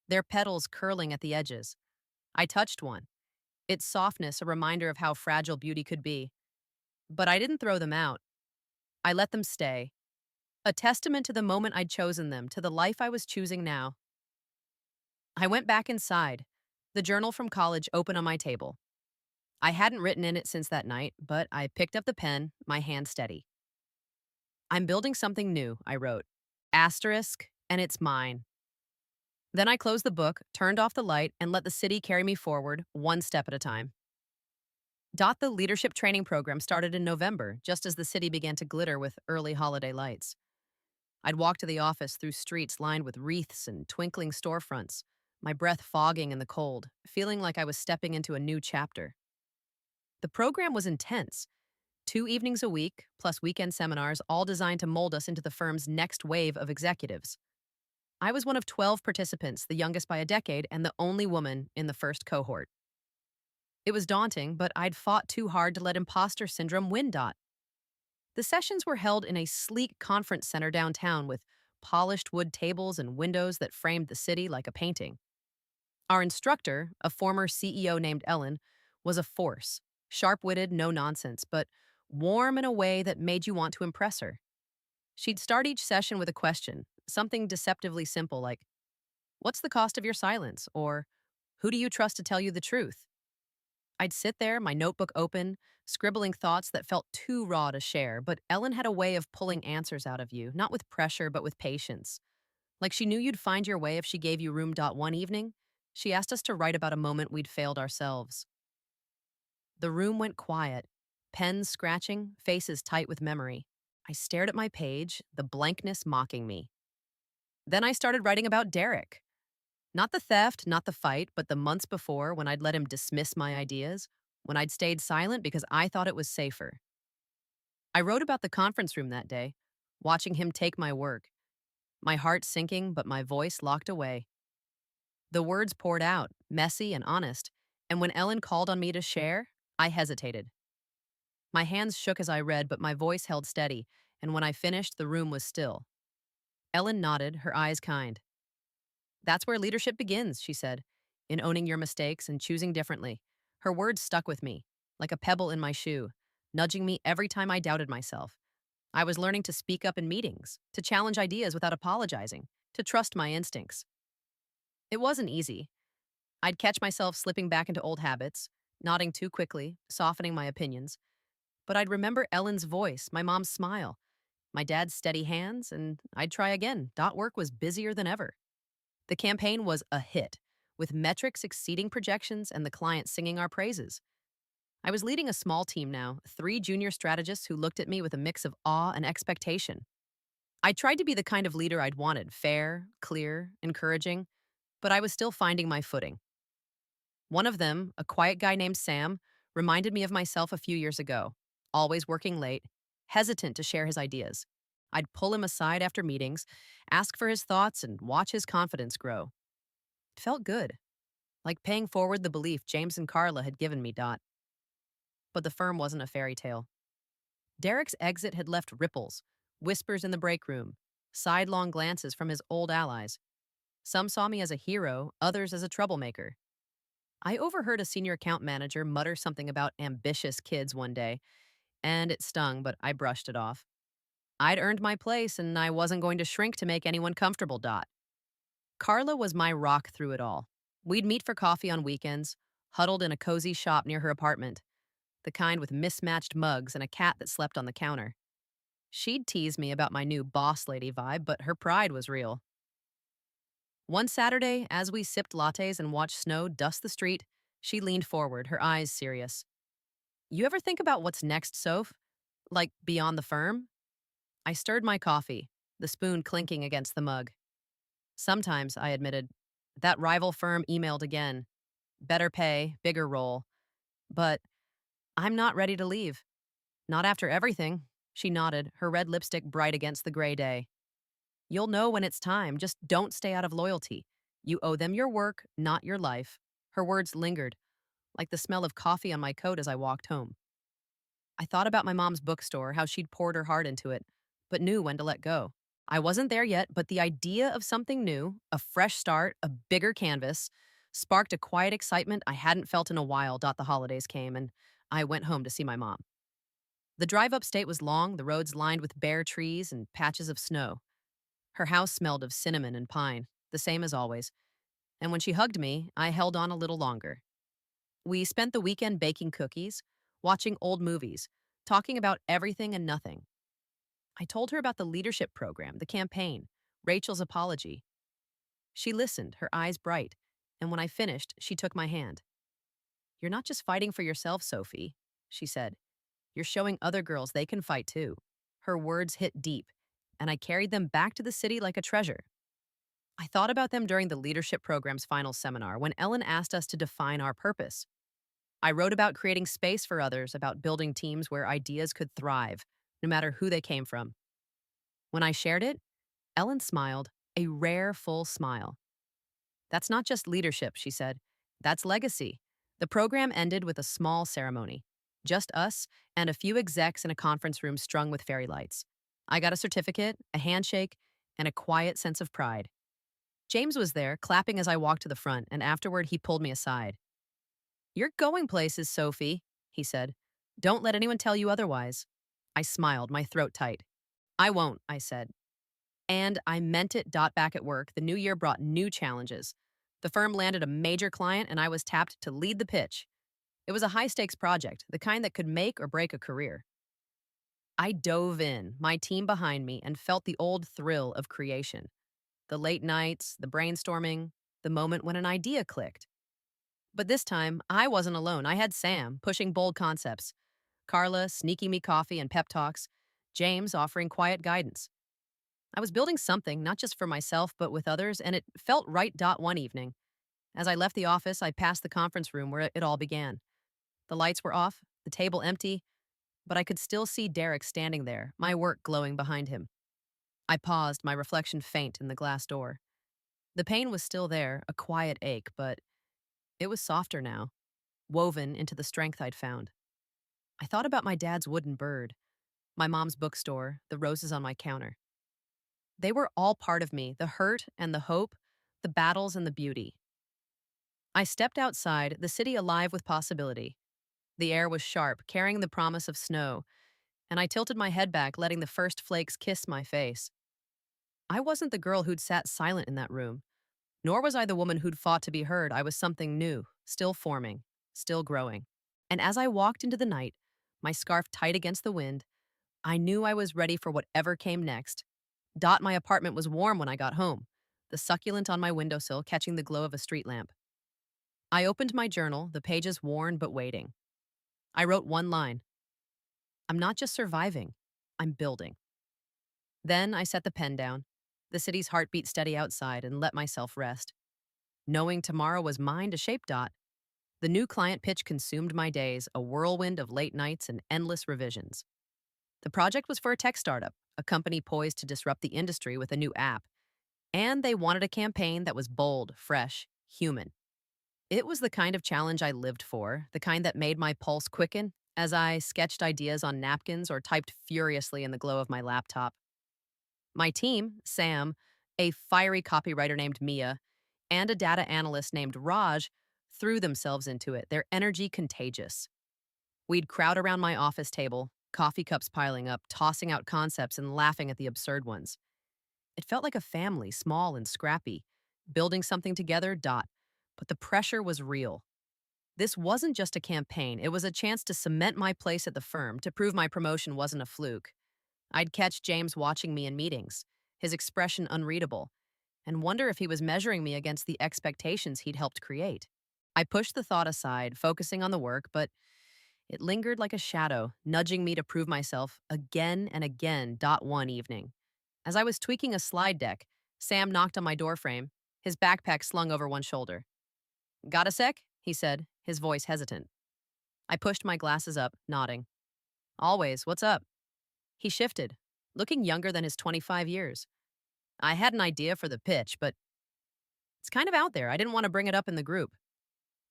Speaker 1: their petals curling at the edges. I touched one, its softness a reminder of how fragile beauty could be. But I didn't throw them out. I let them stay, a testament to the moment I'd chosen them, to the life I was choosing now. I went back inside, the journal from college open on my table. I hadn't written in it since that night, but I picked up the pen, my hand steady. I'm building something new, I wrote. Asterisk, and it's mine. Then I closed the book, turned off the light, and let the city carry me forward, one step at a time. The leadership training program started in November, just as the city began to glitter with early holiday lights. I'd walk to the office through streets lined with wreaths and twinkling storefronts, my breath fogging in the cold, feeling like I was stepping into a new chapter. The program was intense. 2 evenings a week, plus weekend seminars, all designed to mold us into the firm's next wave of executives. I was one of 12 participants, the youngest by a decade, and the only woman in the first cohort. It was daunting, but I'd fought too hard to let imposter syndrome win. The sessions were held in a sleek conference center downtown with polished wood tables and windows that framed the city like a painting. Our instructor, a former CEO named Ellen, was a force, sharp-witted, no nonsense, but warm in a way that made you want to impress her. She'd start each session with a question, something deceptively simple like, "What's the cost of your silence?" or "Who do you trust to tell you the truth?" I'd sit there, my notebook open, scribbling thoughts that felt too raw to share, but Ellen had a way of pulling answers out of you, not with pressure, but with patience. Like she knew you'd find your way if she gave you room. One evening, she asked us to write about a moment we'd failed ourselves. The room went quiet, pens scratching, faces tight with memory. I stared at my page, the blankness mocking me. Then I started writing about Derek. Not the theft, not the fight, but the months before when I'd let him dismiss my ideas, when I'd stayed silent because I thought it was safer. I wrote about the conference room that day, watching him take my work, my heart sinking but my voice locked away. The words poured out, messy and honest, and when Ellen called on me to share, I hesitated. My hands shook as I read, but my voice held steady, and when I finished, the room was still. Ellen nodded, her eyes kind. That's where leadership begins, she said, in owning your mistakes and choosing differently. Her words stuck with me, like a pebble in my shoe, nudging me every time I doubted myself. I was learning to speak up in meetings, to challenge ideas without apologizing, to trust my instincts. It wasn't easy. I'd catch myself slipping back into old habits, nodding too quickly, softening my opinions. But I'd remember Ellen's voice, my mom's smile, my dad's steady hands, and I'd try again. Work was busier than ever. The campaign was a hit, with metrics exceeding projections and the client singing our praises. I was leading a small team now, 3 junior strategists who looked at me with a mix of awe and expectation. I tried to be the kind of leader I'd wanted, fair, clear, encouraging, but I was still finding my footing. One of them, a quiet guy named Sam, reminded me of myself a few years ago, always working late, hesitant to share his ideas. I'd pull him aside after meetings, ask for his thoughts, and watch his confidence grow. It felt good, like paying forward the belief James and Carla had given me. But the firm wasn't a fairy tale. Derek's exit had left ripples, whispers in the break room, sidelong glances from his old allies. Some saw me as a hero, others as a troublemaker. I overheard a senior account manager mutter something about ambitious kids one day, and it stung, but I brushed it off. I'd earned my place, and I wasn't going to shrink to make anyone comfortable. Carla was my rock through it all. We'd meet for coffee on weekends, huddled in a cozy shop near her apartment, the kind with mismatched mugs and a cat that slept on the counter. She'd tease me about my new boss lady vibe, but her pride was real. One Saturday, as we sipped lattes and watched snow dust the street, she leaned forward, her eyes serious. You ever think about what's next, Soph? Like beyond the firm? I stirred my coffee, the spoon clinking against the mug. Sometimes, I admitted, that rival firm emailed again. Better pay, bigger role. But I'm not ready to leave. Not after everything. She nodded, her red lipstick bright against the gray day. You'll know when it's time, just don't stay out of loyalty. You owe them your work, not your life. Her words lingered, like the smell of coffee on my coat as I walked home. I thought about my mom's bookstore, how she'd poured her heart into it, but knew when to let go. I wasn't there yet, but the idea of something new, a fresh start, a bigger canvas, sparked a quiet excitement I hadn't felt in a while. The holidays came, and I went home to see my mom. The drive upstate was long, the roads lined with bare trees and patches of snow. Her house smelled of cinnamon and pine, the same as always, and when she hugged me, I held on a little longer. We spent the weekend baking cookies, watching old movies, talking about everything and nothing. I told her about the leadership program, the campaign, Rachel's apology. She listened, her eyes bright, and when I finished, she took my hand. You're not just fighting for yourself, Sophie, she said. You're showing other girls they can fight too. Her words hit deep, and I carried them back to the city like a treasure. I thought about them during the leadership program's final seminar when Ellen asked us to define our purpose. I wrote about creating space for others, about building teams where ideas could thrive, no matter who they came from. When I shared it, Ellen smiled, a rare, full smile. That's not just leadership, she said. That's legacy. The program ended with a small ceremony. Just us and a few execs in a conference room strung with fairy lights. I got a certificate, a handshake, and a quiet sense of pride. James was there, clapping as I walked to the front, and afterward he pulled me aside. You're going places, Sophie, he said. Don't let anyone tell you otherwise. I smiled, my throat tight. I won't, I said. And I meant it. Back at work, the new year brought new challenges. The firm landed a major client, and I was tapped to lead the pitch. It was a high-stakes project, the kind that could make or break a career. I dove in, my team behind me, and felt the old thrill of creation. The late nights, the brainstorming, the moment when an idea clicked. But this time, I wasn't alone. I had Sam, pushing bold concepts, Carla sneaking me coffee and pep talks, James offering quiet guidance. I was building something, not just for myself, but with others, and it felt right. One evening, as I left the office, I passed the conference room where it all began. The lights were off, the table empty, but I could still see Derek standing there, my work glowing behind him. I paused, my reflection faint in the glass door. The pain was still there, a quiet ache, but it was softer now, woven into the strength I'd found. I thought about my dad's wooden bird, my mom's bookstore, the roses on my counter. They were all part of me, the hurt and the hope, the battles and the beauty. I stepped outside, the city alive with possibility. The air was sharp, carrying the promise of snow, and I tilted my head back, letting the first flakes kiss my face. I wasn't the girl who'd sat silent in that room, nor was I the woman who'd fought to be heard. I was something new, still forming, still growing. And as I walked into the night, my scarf tight against the wind, I knew I was ready for whatever came next. My apartment was warm when I got home, the succulent on my windowsill catching the glow of a street lamp. I opened my journal, the pages worn but waiting. I wrote one line. I'm not just surviving, I'm building. Then I set the pen down, the city's heartbeat steady outside, and let myself rest. Knowing tomorrow was mine to shape. The new client pitch consumed my days, a whirlwind of late nights and endless revisions. The project was for a tech startup, a company poised to disrupt the industry with a new app. And they wanted a campaign that was bold, fresh, human. It was the kind of challenge I lived for, the kind that made my pulse quicken as I sketched ideas on napkins or typed furiously in the glow of my laptop. My team, Sam, a fiery copywriter named Mia, and a data analyst named Raj, threw themselves into it, their energy contagious. We'd crowd around my office table, coffee cups piling up, tossing out concepts and laughing at the absurd ones. It felt like a family, small and scrappy, building something together, but the pressure was real. This wasn't just a campaign, it was a chance to cement my place at the firm, to prove my promotion wasn't a fluke. I'd catch James watching me in meetings, his expression unreadable, and wonder if he was measuring me against the expectations he'd helped create. I pushed the thought aside, focusing on the work, but it lingered like a shadow, nudging me to prove myself again and again. One evening, as I was tweaking a slide deck, Sam knocked on my doorframe, his backpack slung over one shoulder. Got a sec? He said, his voice hesitant. I pushed my glasses up, nodding. Always, what's up? He shifted, looking younger than his 25 years. I had an idea for the pitch, but it's kind of out there. I didn't want to bring it up in the group.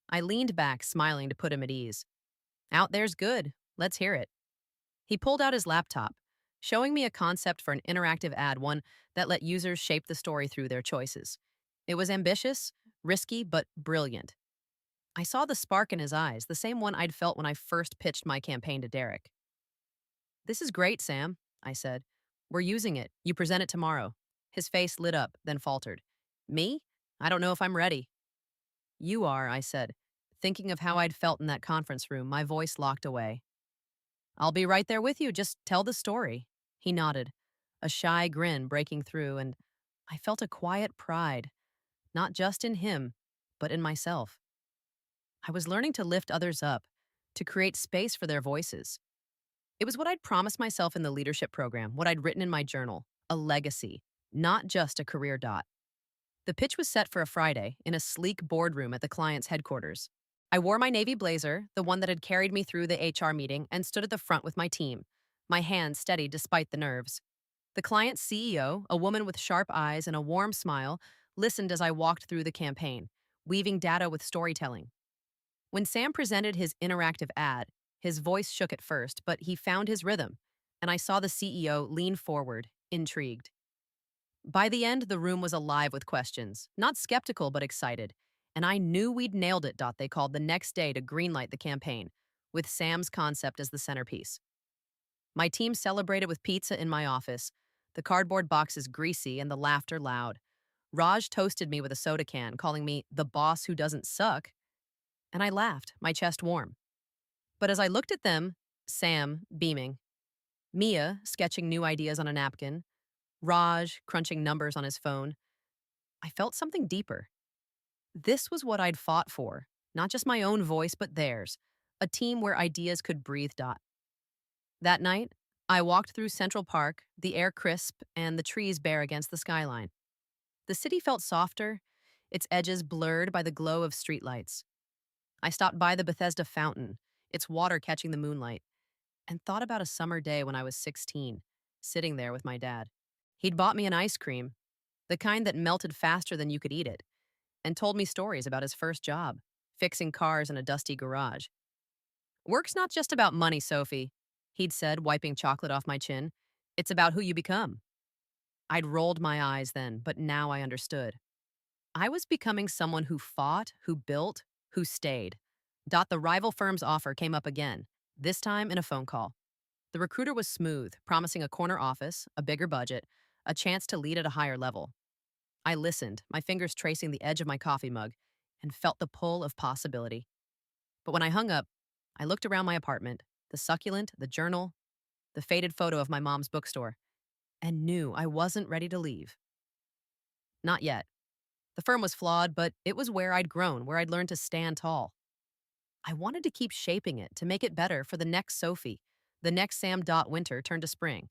Speaker 1: I leaned back, smiling to put him at ease. Out there's good. Let's hear it. He pulled out his laptop, showing me a concept for an interactive ad, one that let users shape the story through their choices. It was ambitious, risky, but brilliant. I saw the spark in his eyes, the same one I'd felt when I first pitched my campaign to Derek. This is great, Sam, I said. We're using it. You present it tomorrow. His face lit up, then faltered. Me? I don't know if I'm ready. You are, I said. Thinking of how I'd felt in that conference room, my voice locked away. I'll be right there with you. Just tell the story. He nodded, a shy grin breaking through, and I felt a quiet pride, not just in him, but in myself. I was learning to lift others up, to create space for their voices. It was what I'd promised myself in the leadership program, what I'd written in my journal, a legacy, not just a career. The pitch was set for a Friday in a sleek boardroom at the client's headquarters. I wore my navy blazer, the one that had carried me through the HR meeting, and stood at the front with my team, my hands steady despite the nerves. The client's CEO, a woman with sharp eyes and a warm smile, listened as I walked through the campaign, weaving data with storytelling. When Sam presented his interactive ad, his voice shook at first, but he found his rhythm, and I saw the CEO lean forward, intrigued. By the end, the room was alive with questions, not skeptical but excited, and I knew we'd nailed it. They called the next day to greenlight the campaign, with Sam's concept as the centerpiece. My team celebrated with pizza in my office, the cardboard boxes greasy and the laughter loud. Raj toasted me with a soda can, calling me the boss who doesn't suck, and I laughed, my chest warm. But as I looked at them, Sam beaming, Mia sketching new ideas on a napkin, Raj crunching numbers on his phone, I felt something deeper. This was what I'd fought for, not just my own voice, but theirs, a team where ideas could breathe. That night, I walked through Central Park, the air crisp and the trees bare against the skyline. The city felt softer, its edges blurred by the glow of streetlights. I stopped by the Bethesda fountain, its water catching the moonlight, and thought about a summer day when I was 16, sitting there with my dad. He'd bought me an ice cream, the kind that melted faster than you could eat it, and told me stories about his first job, fixing cars in a dusty garage. Work's not just about money, Sophie, he'd said, wiping chocolate off my chin. It's about who you become. I'd rolled my eyes then, but now I understood. I was becoming someone who fought, who built, who stayed. The rival firm's offer came up again, this time in a phone call. The recruiter was smooth, promising a corner office, a bigger budget, a chance to lead at a higher level. I listened, my fingers tracing the edge of my coffee mug, and felt the pull of possibility. But when I hung up, I looked around my apartment, the succulent, the journal, the faded photo of my mom's bookstore, and knew I wasn't ready to leave. Not yet. The firm was flawed, but it was where I'd grown, where I'd learned to stand tall. I wanted to keep shaping it, to make it better for the next Sophie, the next Sam. Winter turned to spring,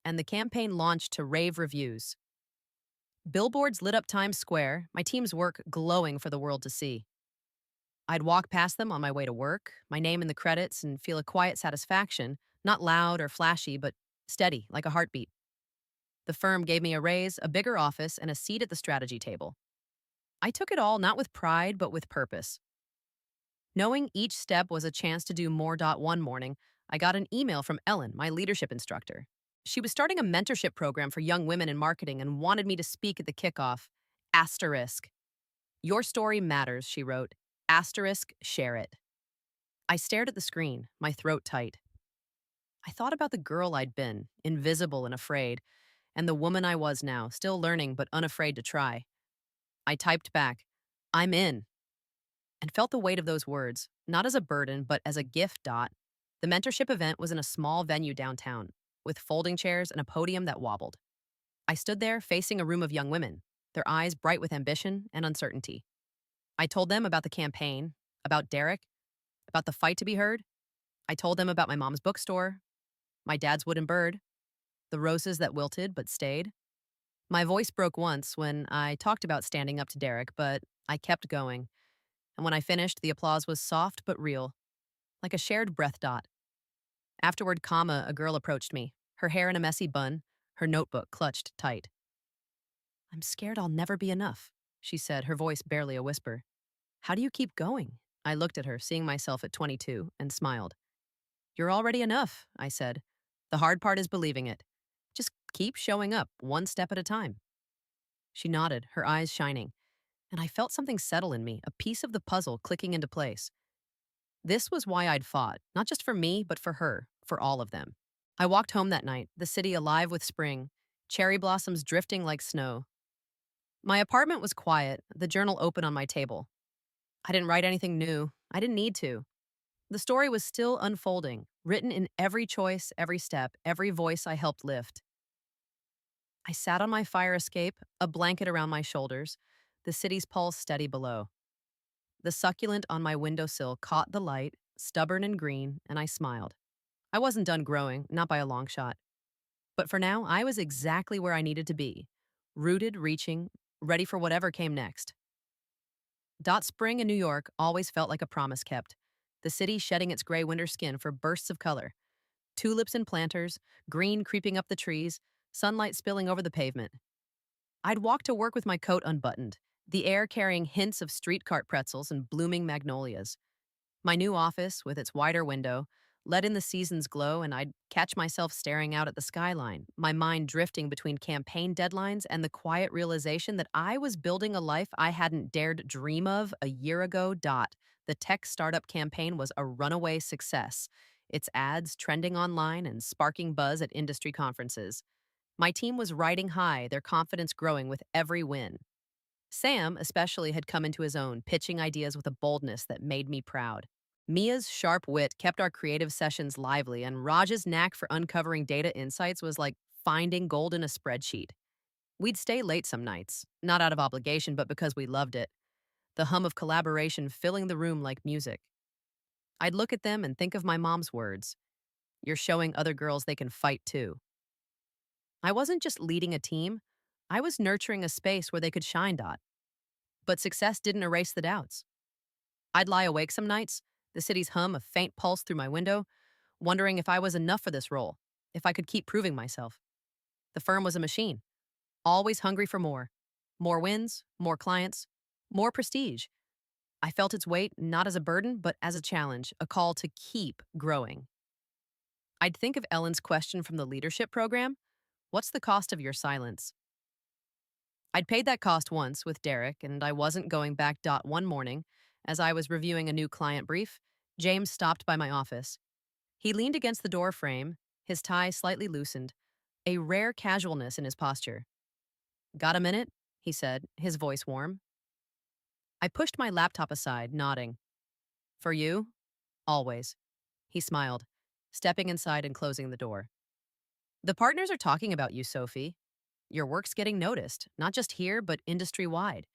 Speaker 1: and the campaign launched to rave reviews. Billboards lit up Times Square, my team's work glowing for the world to see. I'd walk past them on my way to work, my name in the credits, and feel a quiet satisfaction, not loud or flashy, but steady, like a heartbeat. The firm gave me a raise, a bigger office, and a seat at the strategy table. I took it all not with pride, but with purpose. Knowing each step was a chance to do more. One morning, I got an email from Ellen, my leadership instructor. She was starting a mentorship program for young women in marketing and wanted me to speak at the kickoff. Asterisk. Your story matters, she wrote. Asterisk, share it. I stared at the screen, my throat tight. I thought about the girl I'd been, invisible and afraid, and the woman I was now, still learning but unafraid to try. I typed back, I'm in, and felt the weight of those words, not as a burden, but as a gift. The mentorship event was in a small venue downtown, with folding chairs and a podium that wobbled. I stood there facing a room of young women, their eyes bright with ambition and uncertainty. I told them about the campaign, about Derek, about the fight to be heard. I told them about my mom's bookstore, my dad's wooden bird, the roses that wilted but stayed. My voice broke once when I talked about standing up to Derek, but I kept going. And when I finished, the applause was soft but real, like a shared breath. Afterward, a girl approached me, her hair in a messy bun, her notebook clutched tight. I'm scared I'll never be enough, she said, her voice barely a whisper. How do you keep going? I looked at her, seeing myself at 22, and smiled. You're already enough, I said. The hard part is believing it. Just keep showing up, one step at a time. She nodded, her eyes shining, and I felt something settle in me, a piece of the puzzle clicking into place. This was why I'd fought, not just for me, but for her, for all of them. I walked home that night, the city alive with spring, cherry blossoms drifting like snow. My apartment was quiet, the journal open on my table. I didn't write anything new. I didn't need to. The story was still unfolding, written in every choice, every step, every voice I helped lift. I sat on my fire escape, a blanket around my shoulders, the city's pulse steady below. The succulent on my windowsill caught the light, stubborn and green, and I smiled. I wasn't done growing, not by a long shot. But for now, I was exactly where I needed to be, rooted, reaching, ready for whatever came next. Spring in New York always felt like a promise kept, the city shedding its gray winter skin for bursts of color. Tulips in planters, green creeping up the trees, sunlight spilling over the pavement. I'd walk to work with my coat unbuttoned, the air carrying hints of street cart pretzels and blooming magnolias. My new office, with its wider window, let in the season's glow, and I'd catch myself staring out at the skyline, my mind drifting between campaign deadlines and the quiet realization that I was building a life I hadn't dared dream of a year ago. The tech startup campaign was a runaway success, its ads trending online and sparking buzz at industry conferences. My team was riding high, their confidence growing with every win. Sam, especially, had come into his own, pitching ideas with a boldness that made me proud. Mia's sharp wit kept our creative sessions lively, and Raj's knack for uncovering data insights was like finding gold in a spreadsheet. We'd stay late some nights, not out of obligation, but because we loved it, the hum of collaboration filling the room like music. I'd look at them and think of my mom's words. You're showing other girls they can fight too. I wasn't just leading a team, I was nurturing a space where they could shine. But success didn't erase the doubts. I'd lie awake some nights, the city's hum a faint pulse through my window, wondering if I was enough for this role, if I could keep proving myself. The firm was a machine, always hungry for more. More wins, more clients, more prestige. I felt its weight not as a burden, but as a challenge, a call to keep growing. I'd think of Ellen's question from the leadership program. What's the cost of your silence? I'd paid that cost once with Derek, and I wasn't going back. One morning, as I was reviewing a new client brief, James stopped by my office. He leaned against the door frame, his tie slightly loosened, a rare casualness in his posture. Got a minute? He said, his voice warm. I pushed my laptop aside, nodding. For you? Always. He smiled, stepping inside and closing the door. The partners are talking about you, Sophie. Your work's getting noticed, not just here, but industry-wide.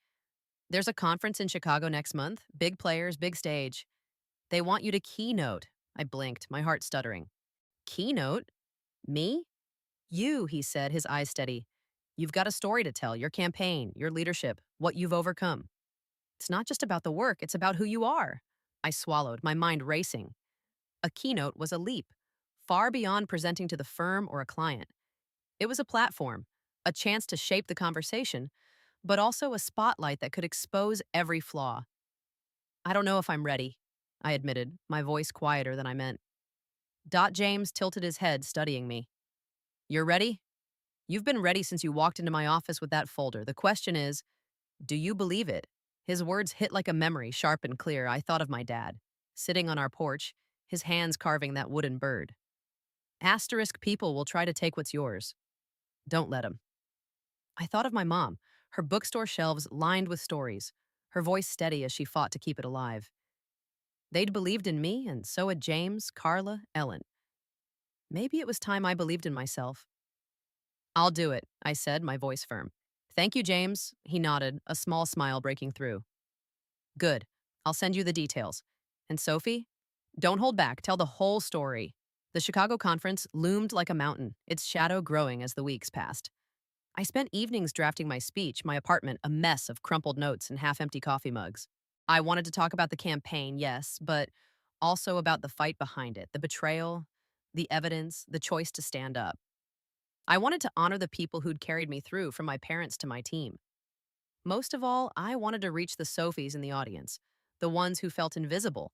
Speaker 1: There's a conference in Chicago next month, big players, big stage. They want you to keynote. I blinked, my heart stuttering. Keynote? Me? You, he said, his eyes steady. You've got a story to tell, your campaign, your leadership, what you've overcome. It's not just about the work, it's about who you are. I swallowed, my mind racing. A keynote was a leap, far beyond presenting to the firm or a client. It was a platform, a chance to shape the conversation, but also a spotlight that could expose every flaw. I don't know if I'm ready, I admitted, my voice quieter than I meant. James tilted his head, studying me. You're ready? You've been ready since you walked into my office with that folder. The question is, do you believe it? His words hit like a memory, sharp and clear. I thought of my dad, sitting on our porch, his hands carving that wooden bird. Asterisk people will try to take what's yours. Don't let 'em. I thought of my mom, her bookstore shelves lined with stories, her voice steady as she fought to keep it alive. They'd believed in me, and so had James, Carla, Ellen. Maybe it was time I believed in myself. I'll do it, I said, my voice firm. Thank you, James. He nodded, a small smile breaking through. Good. I'll send you the details. And Sophie? Don't hold back. Tell the whole story. The Chicago conference loomed like a mountain, its shadow growing as the weeks passed. I spent evenings drafting my speech, my apartment a mess of crumpled notes and half-empty coffee mugs. I wanted to talk about the campaign, yes, but also about the fight behind it, the betrayal, the evidence, the choice to stand up. I wanted to honor the people who'd carried me through, from my parents to my team. Most of all, I wanted to reach the Sophies in the audience, the ones who felt invisible,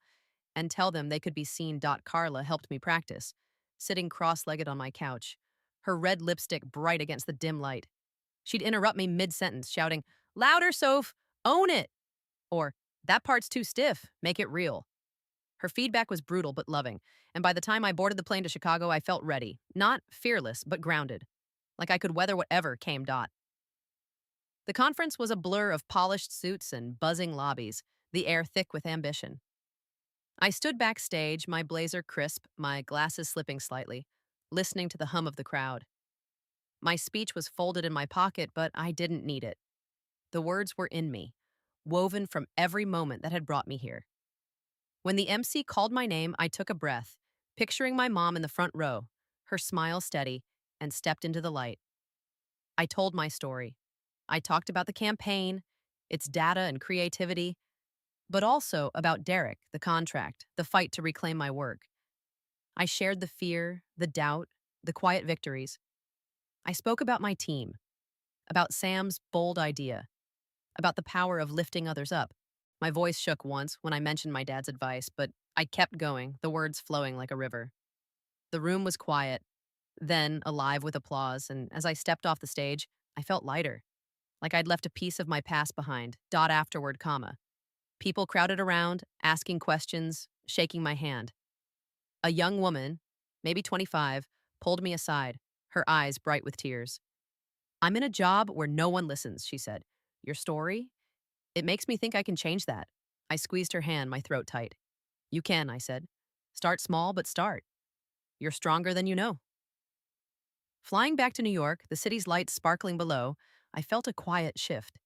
Speaker 1: and tell them they could be seen. Carla helped me practice, sitting cross-legged on my couch, her red lipstick bright against the dim light. She'd interrupt me mid-sentence, shouting, "Louder, Soph! Own it!" Or, "That part's too stiff. Make it real." Her feedback was brutal but loving, and by the time I boarded the plane to Chicago, I felt ready. Not fearless, but grounded. Like I could weather whatever came. The conference was a blur of polished suits and buzzing lobbies, the air thick with ambition. I stood backstage, my blazer crisp, my glasses slipping slightly, listening to the hum of the crowd. My speech was folded in my pocket, but I didn't need it. The words were in me, woven from every moment that had brought me here. When the MC called my name, I took a breath, picturing my mom in the front row, her smile steady, and stepped into the light. I told my story. I talked about the campaign, its data and creativity, but also about Derek, the contract, the fight to reclaim my work. I shared the fear, the doubt, the quiet victories. I spoke about my team, about Sam's bold idea, about the power of lifting others up. My voice shook once when I mentioned my dad's advice, but I kept going, the words flowing like a river. The room was quiet, then alive with applause, and as I stepped off the stage, I felt lighter, like I'd left a piece of my past behind, afterward, comma. People crowded around, asking questions, shaking my hand. A young woman, maybe 25, pulled me aside, her eyes bright with tears. "I'm in a job where no one listens," she said. "Your story? It makes me think I can change that." I squeezed her hand, my throat tight. "You can," I said. "Start small, but start. You're stronger than you know." Flying back to New York, the city's lights sparkling below, I felt a quiet shift.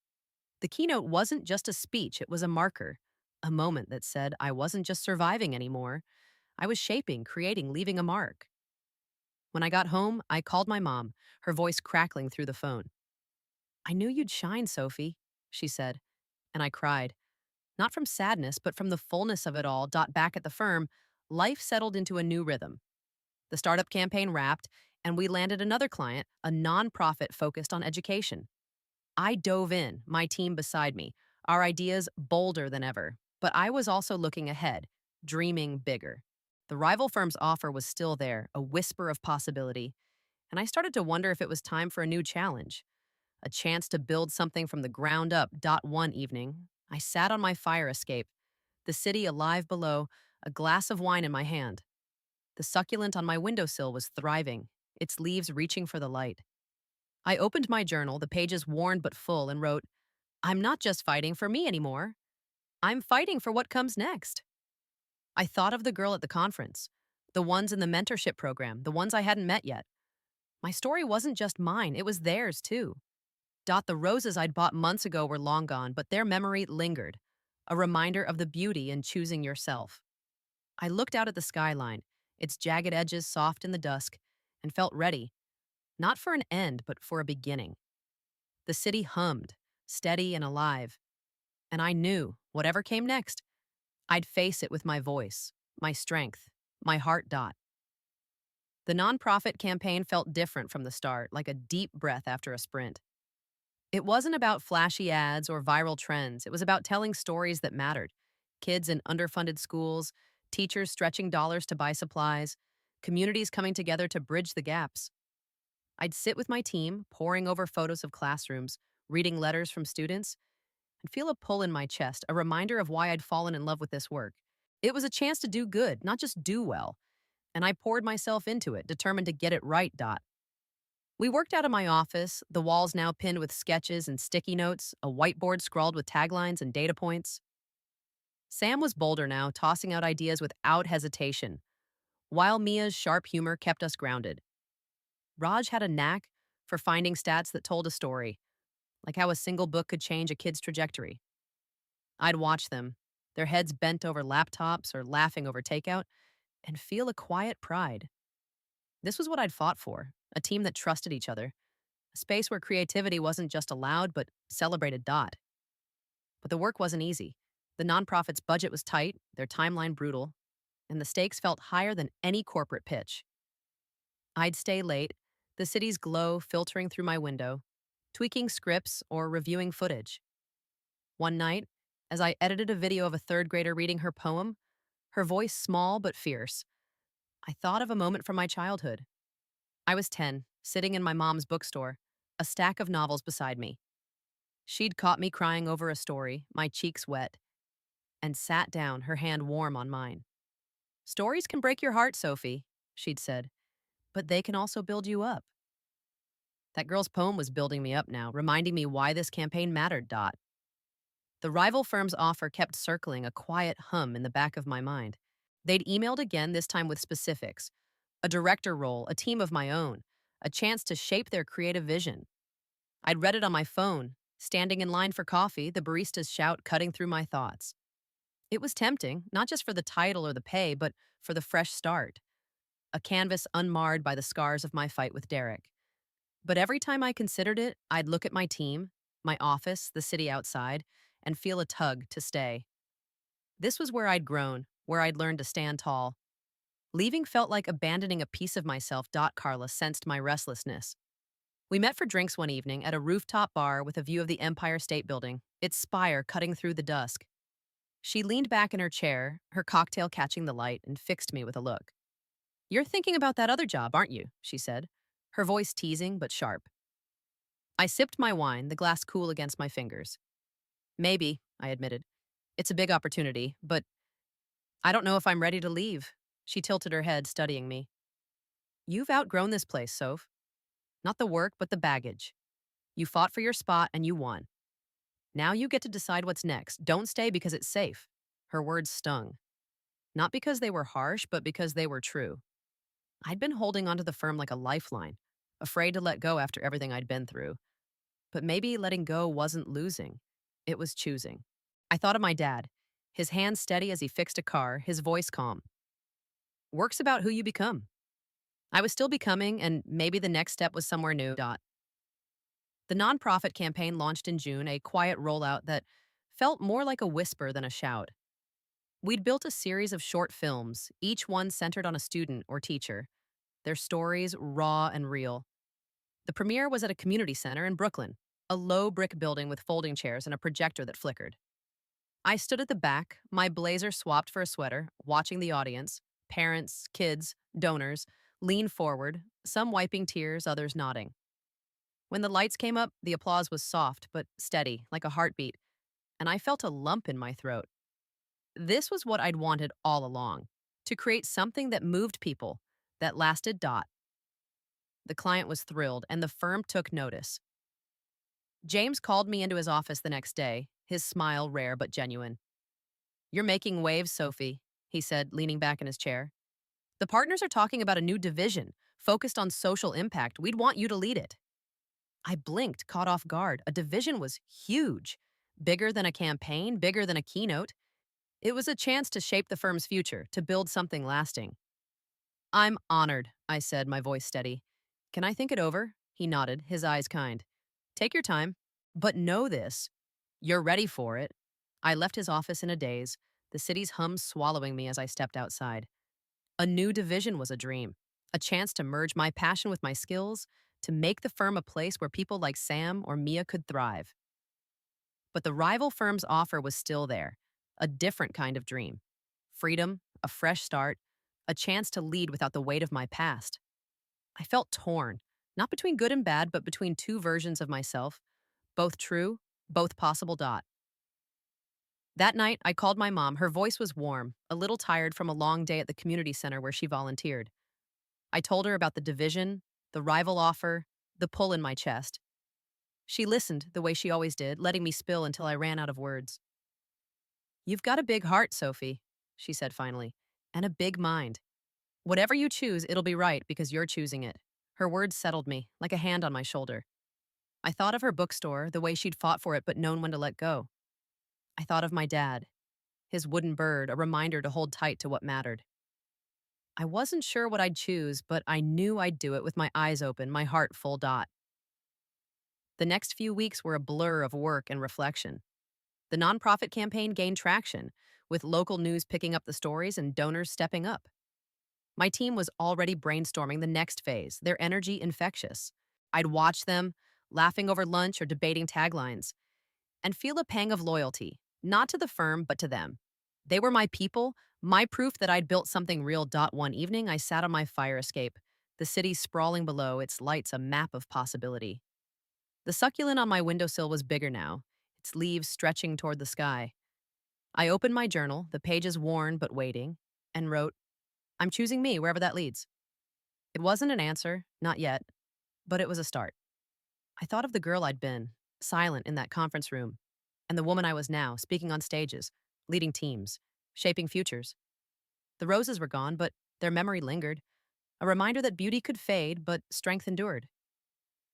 Speaker 1: The keynote wasn't just a speech, it was a marker, a moment that said I wasn't just surviving anymore. I was shaping, creating, leaving a mark. When I got home, I called my mom, her voice crackling through the phone. "I knew you'd shine, Sophie," she said, and I cried. Not from sadness, but from the fullness of it all. Back at the firm, life settled into a new rhythm. The startup campaign wrapped, and we landed another client, a nonprofit focused on education. I dove in, my team beside me, our ideas bolder than ever. But I was also looking ahead, dreaming bigger. The rival firm's offer was still there, a whisper of possibility, and I started to wonder if it was time for a new challenge, a chance to build something from the ground up. One evening, I sat on my fire escape, the city alive below, a glass of wine in my hand. The succulent on my windowsill was thriving, its leaves reaching for the light. I opened my journal, the pages worn but full, and wrote, "I'm not just fighting for me anymore. I'm fighting for what comes next." I thought of the girl at the conference, the ones in the mentorship program, the ones I hadn't met yet. My story wasn't just mine, it was theirs too. The roses I'd bought months ago were long gone, but their memory lingered, a reminder of the beauty in choosing yourself. I looked out at the skyline, its jagged edges soft in the dusk, and felt ready, not for an end, but for a beginning. The city hummed, steady and alive, and I knew, whatever came next, I'd face it with my voice, my strength, my heart. The nonprofit campaign felt different from the start, like a deep breath after a sprint. It wasn't about flashy ads or viral trends. It was about telling stories that mattered. Kids in underfunded schools, teachers stretching dollars to buy supplies, communities coming together to bridge the gaps. I'd sit with my team, poring over photos of classrooms, reading letters from students, and feel a pull in my chest, a reminder of why I'd fallen in love with this work. It was a chance to do good, not just do well, and I poured myself into it, determined to get it right. We worked out of my office, the walls now pinned with sketches and sticky notes, a whiteboard scrawled with taglines and data points. Sam was bolder now, tossing out ideas without hesitation, while Mia's sharp humor kept us grounded. Raj had a knack for finding stats that told a story, like how a single book could change a kid's trajectory. I'd watch them, their heads bent over laptops or laughing over takeout, and feel a quiet pride. This was what I'd fought for, a team that trusted each other, a space where creativity wasn't just allowed but celebrated. But the work wasn't easy. The nonprofit's budget was tight, their timeline brutal, and the stakes felt higher than any corporate pitch. I'd stay late, the city's glow filtering through my window, tweaking scripts or reviewing footage. One night, as I edited a video of a third grader reading her poem, her voice small but fierce, I thought of a moment from my childhood. I was 10, sitting in my mom's bookstore, a stack of novels beside me. She'd caught me crying over a story, my cheeks wet, and sat down, her hand warm on mine. Stories can break your heart, Sophie, she'd said, but they can also build you up. That girl's poem was building me up now, reminding me why this campaign mattered. The rival firm's offer kept circling, a quiet hum in the back of my mind. They'd emailed again, this time with specifics: a director role, a team of my own, a chance to shape their creative vision. I'd read it on my phone, standing in line for coffee, the barista's shout cutting through my thoughts. It was tempting, not just for the title or the pay, but for the fresh start, a canvas unmarred by the scars of my fight with Derek. But every time I considered it, I'd look at my team, my office, the city outside, and feel a tug to stay. This was where I'd grown, where I'd learned to stand tall. Leaving felt like abandoning a piece of myself. Carla sensed my restlessness. We met for drinks one evening at a rooftop bar with a view of the Empire State Building, its spire cutting through the dusk. She leaned back in her chair, her cocktail catching the light, and fixed me with a look. "You're thinking about that other job, aren't you?" she said, her voice teasing but sharp. I sipped my wine, the glass cool against my fingers. "Maybe," I admitted. "It's a big opportunity, but I don't know if I'm ready to leave." She tilted her head, studying me. "You've outgrown this place, Soph. Not the work, but the baggage. You fought for your spot and you won. Now you get to decide what's next. Don't stay because it's safe." Her words stung. Not because they were harsh, but because they were true. I'd been holding onto the firm like a lifeline, afraid to let go after everything I'd been through. But maybe letting go wasn't losing. It was choosing. I thought of my dad, his hands steady as he fixed a car, his voice calm. "Work's about who you become." I was still becoming, and maybe the next step was somewhere new. The nonprofit campaign launched in June, a quiet rollout that felt more like a whisper than a shout. We'd built a series of short films, each one centered on a student or teacher, their stories raw and real. The premiere was at a community center in Brooklyn, a low brick building with folding chairs and a projector that flickered. I stood at the back, my blazer swapped for a sweater, watching the audience, parents, kids, donors, lean forward, some wiping tears, others nodding. When the lights came up, the applause was soft but steady, like a heartbeat, and I felt a lump in my throat. This was what I'd wanted all along, to create something that moved people, that lasted. The client was thrilled, and the firm took notice. James called me into his office the next day, his smile rare but genuine. "You're making waves, Sophie," he said, leaning back in his chair. "The partners are talking about a new division, focused on social impact. We'd want you to lead it." I blinked, caught off guard. A division was huge, bigger than a campaign, bigger than a keynote. It was a chance to shape the firm's future, to build something lasting. "I'm honored," I said, my voice steady. "Can I think it over?" He nodded, his eyes kind. "Take your time. But know this. You're ready for it." I left his office in a daze, the city's hum swallowing me as I stepped outside. A new division was a dream, a chance to merge my passion with my skills, to make the firm a place where people like Sam or Mia could thrive. But the rival firm's offer was still there, a different kind of dream. Freedom, a fresh start, a chance to lead without the weight of my past. I felt torn. Not between good and bad, but between two versions of myself, both true, both possible. That night, I called my mom. Her voice was warm, a little tired from a long day at the community center where she volunteered. I told her about the division, the rival offer, the pull in my chest. She listened the way she always did, letting me spill until I ran out of words. You've got a big heart, Sophie, she said finally, and a big mind. Whatever you choose, it'll be right because you're choosing it. Her words settled me, like a hand on my shoulder. I thought of her bookstore, the way she'd fought for it but known when to let go. I thought of my dad, his wooden bird, a reminder to hold tight to what mattered. I wasn't sure what I'd choose, but I knew I'd do it with my eyes open, my heart full. The next few weeks were a blur of work and reflection. The nonprofit campaign gained traction, with local news picking up the stories and donors stepping up. My team was already brainstorming the next phase, their energy infectious. I'd watch them, laughing over lunch or debating taglines, and feel a pang of loyalty, not to the firm, but to them. They were my people, my proof that I'd built something real. One evening, I sat on my fire escape, the city sprawling below, its lights a map of possibility. The succulent on my windowsill was bigger now, its leaves stretching toward the sky. I opened my journal, the pages worn but waiting, and wrote, I'm choosing me wherever that leads. It wasn't an answer, not yet, but it was a start. I thought of the girl I'd been, silent in that conference room, and the woman I was now, speaking on stages, leading teams, shaping futures. The roses were gone, but their memory lingered, a reminder that beauty could fade, but strength endured.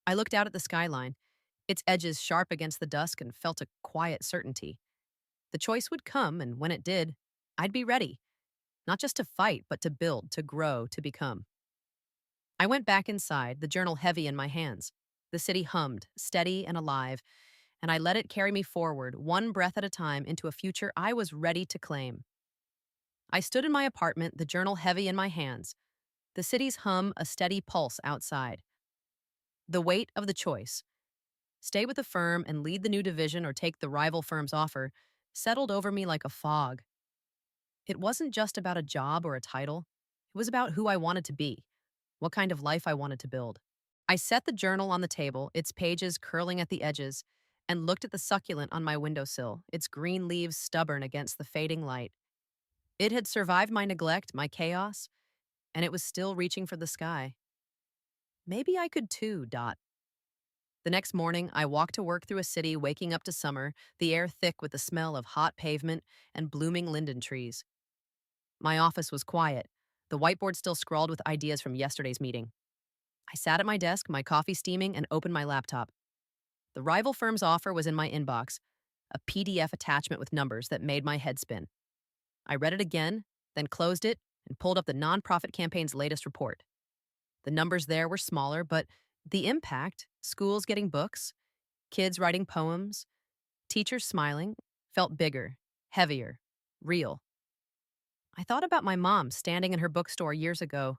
Speaker 1: I looked out at the skyline, its edges sharp against the dusk, and felt a quiet certainty. The choice would come, and when it did, I'd be ready, not just to fight, but to build, to grow, to become. I went back inside, the journal heavy in my hands. The city hummed, steady and alive, and I let it carry me forward, one breath at a time, into a future I was ready to claim. I stood in my apartment, the journal heavy in my hands, the city's hum a steady pulse outside. The weight of the choice, stay with the firm and lead the new division or take the rival firm's offer, settled over me like a fog. It wasn't just about a job or a title. It was about who I wanted to be, what kind of life I wanted to build. I set the journal on the table, its pages curling at the edges, and looked at the succulent on my windowsill, its green leaves stubborn against the fading light. It had survived my neglect, my chaos, and it was still reaching for the sky. Maybe I could too. The next morning, I walked to work through a city waking up to summer, the air thick with the smell of hot pavement and blooming linden trees. My office was quiet, the whiteboard still scrawled with ideas from yesterday's meeting. I sat at my desk, my coffee steaming, and opened my laptop. The rival firm's offer was in my inbox, a PDF attachment with numbers that made my head spin. I read it again, then closed it and pulled up the nonprofit campaign's latest report. The numbers there were smaller, but the impact, schools getting books, kids writing poems, teachers smiling, felt bigger, heavier, real. I thought about my mom standing in her bookstore years ago,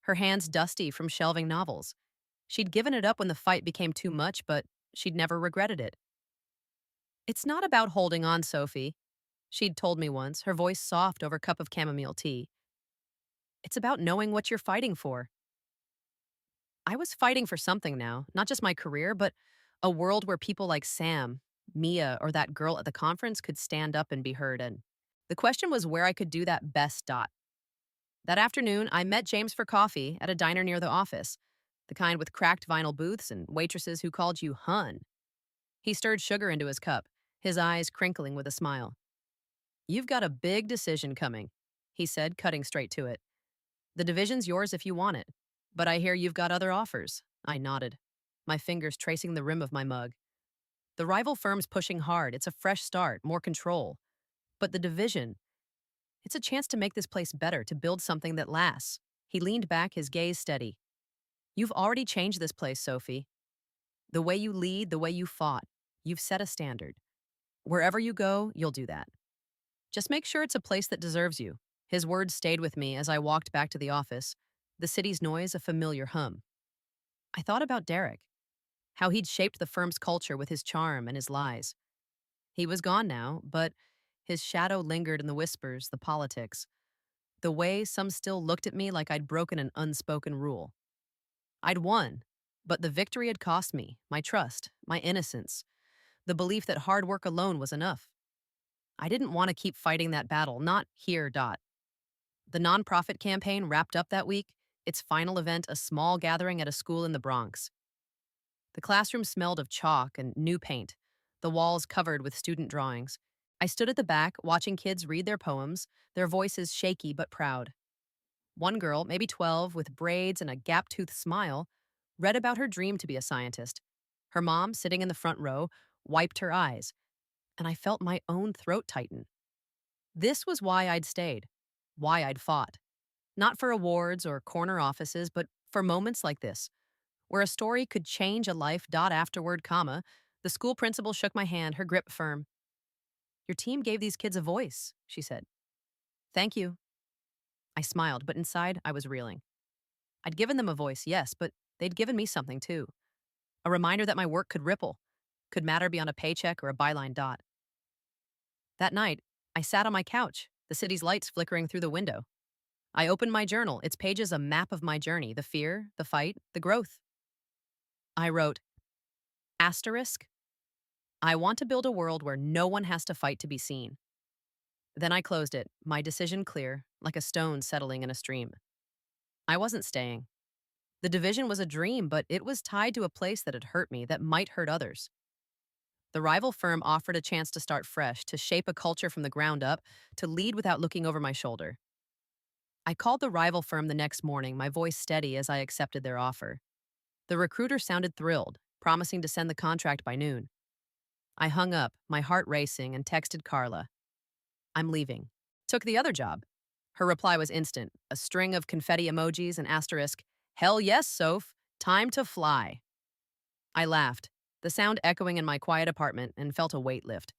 Speaker 1: her hands dusty from shelving novels. She'd given it up when the fight became too much, but she'd never regretted it. It's not about holding on, Sophie, she'd told me once, her voice soft over a cup of chamomile tea. It's about knowing what you're fighting for. I was fighting for something now, not just my career, but a world where people like Sam, Mia, or that girl at the conference could stand up and be heard. And the question was where I could do that best. That afternoon, I met James for coffee at a diner near the office, the kind with cracked vinyl booths and waitresses who called you hun. He stirred sugar into his cup, his eyes crinkling with a smile. You've got a big decision coming, he said, cutting straight to it. The division's yours if you want it, but I hear you've got other offers. I nodded, my fingers tracing the rim of my mug. The rival firm's pushing hard. It's a fresh start, more control. But the division, it's a chance to make this place better, to build something that lasts. He leaned back, his gaze steady. You've already changed this place, Sophie. The way you lead, the way you fought. You've set a standard. Wherever you go, you'll do that. Just make sure it's a place that deserves you. His words stayed with me as I walked back to the office, the city's noise a familiar hum. I thought about Derek, how he'd shaped the firm's culture with his charm and his lies. He was gone now, but his shadow lingered in the whispers, the politics, the way some still looked at me like I'd broken an unspoken rule. I'd won, But the victory had cost me my trust, my innocence, the belief that hard work alone was enough. I didn't want to keep fighting that battle, not here. The nonprofit campaign wrapped up that week, its final event a small gathering at a school in the Bronx. The classroom smelled of chalk and new paint, the walls covered with student drawings. I stood at the back, watching kids read their poems, their voices shaky but proud. One girl, maybe 12, with braids and a gap-toothed smile, read about her dream to be a scientist. Her mom, sitting in the front row, wiped her eyes, and I felt my own throat tighten. This was why I'd stayed, why I'd fought. Not for awards or corner offices, but for moments like this, where a story could change a life. Afterward, the school principal shook my hand, her grip firm. Your team gave these kids a voice, she said. Thank you. I smiled, but inside I was reeling. I'd given them a voice, yes, but they'd given me something too. A reminder that my work could ripple, could matter beyond a paycheck or a byline. That night, I sat on my couch, the city's lights flickering through the window. I opened my journal, its pages a map of my journey, the fear, the fight, the growth. I wrote, asterisk, I want to build a world where no one has to fight to be seen. Then I closed it, my decision clear, like a stone settling in a stream. I wasn't staying. The division was a dream, but it was tied to a place that had hurt me, that might hurt others. The rival firm offered a chance to start fresh, to shape a culture from the ground up, to lead without looking over my shoulder. I called the rival firm the next morning, my voice steady as I accepted their offer. The recruiter sounded thrilled, promising to send the contract by noon. I hung up, my heart racing, and texted Carla. I'm leaving. Took the other job. Her reply was instant, a string of confetti emojis and asterisk, hell yes, Soph, time to fly. I laughed, the sound echoing in my quiet apartment, and felt a weight lift.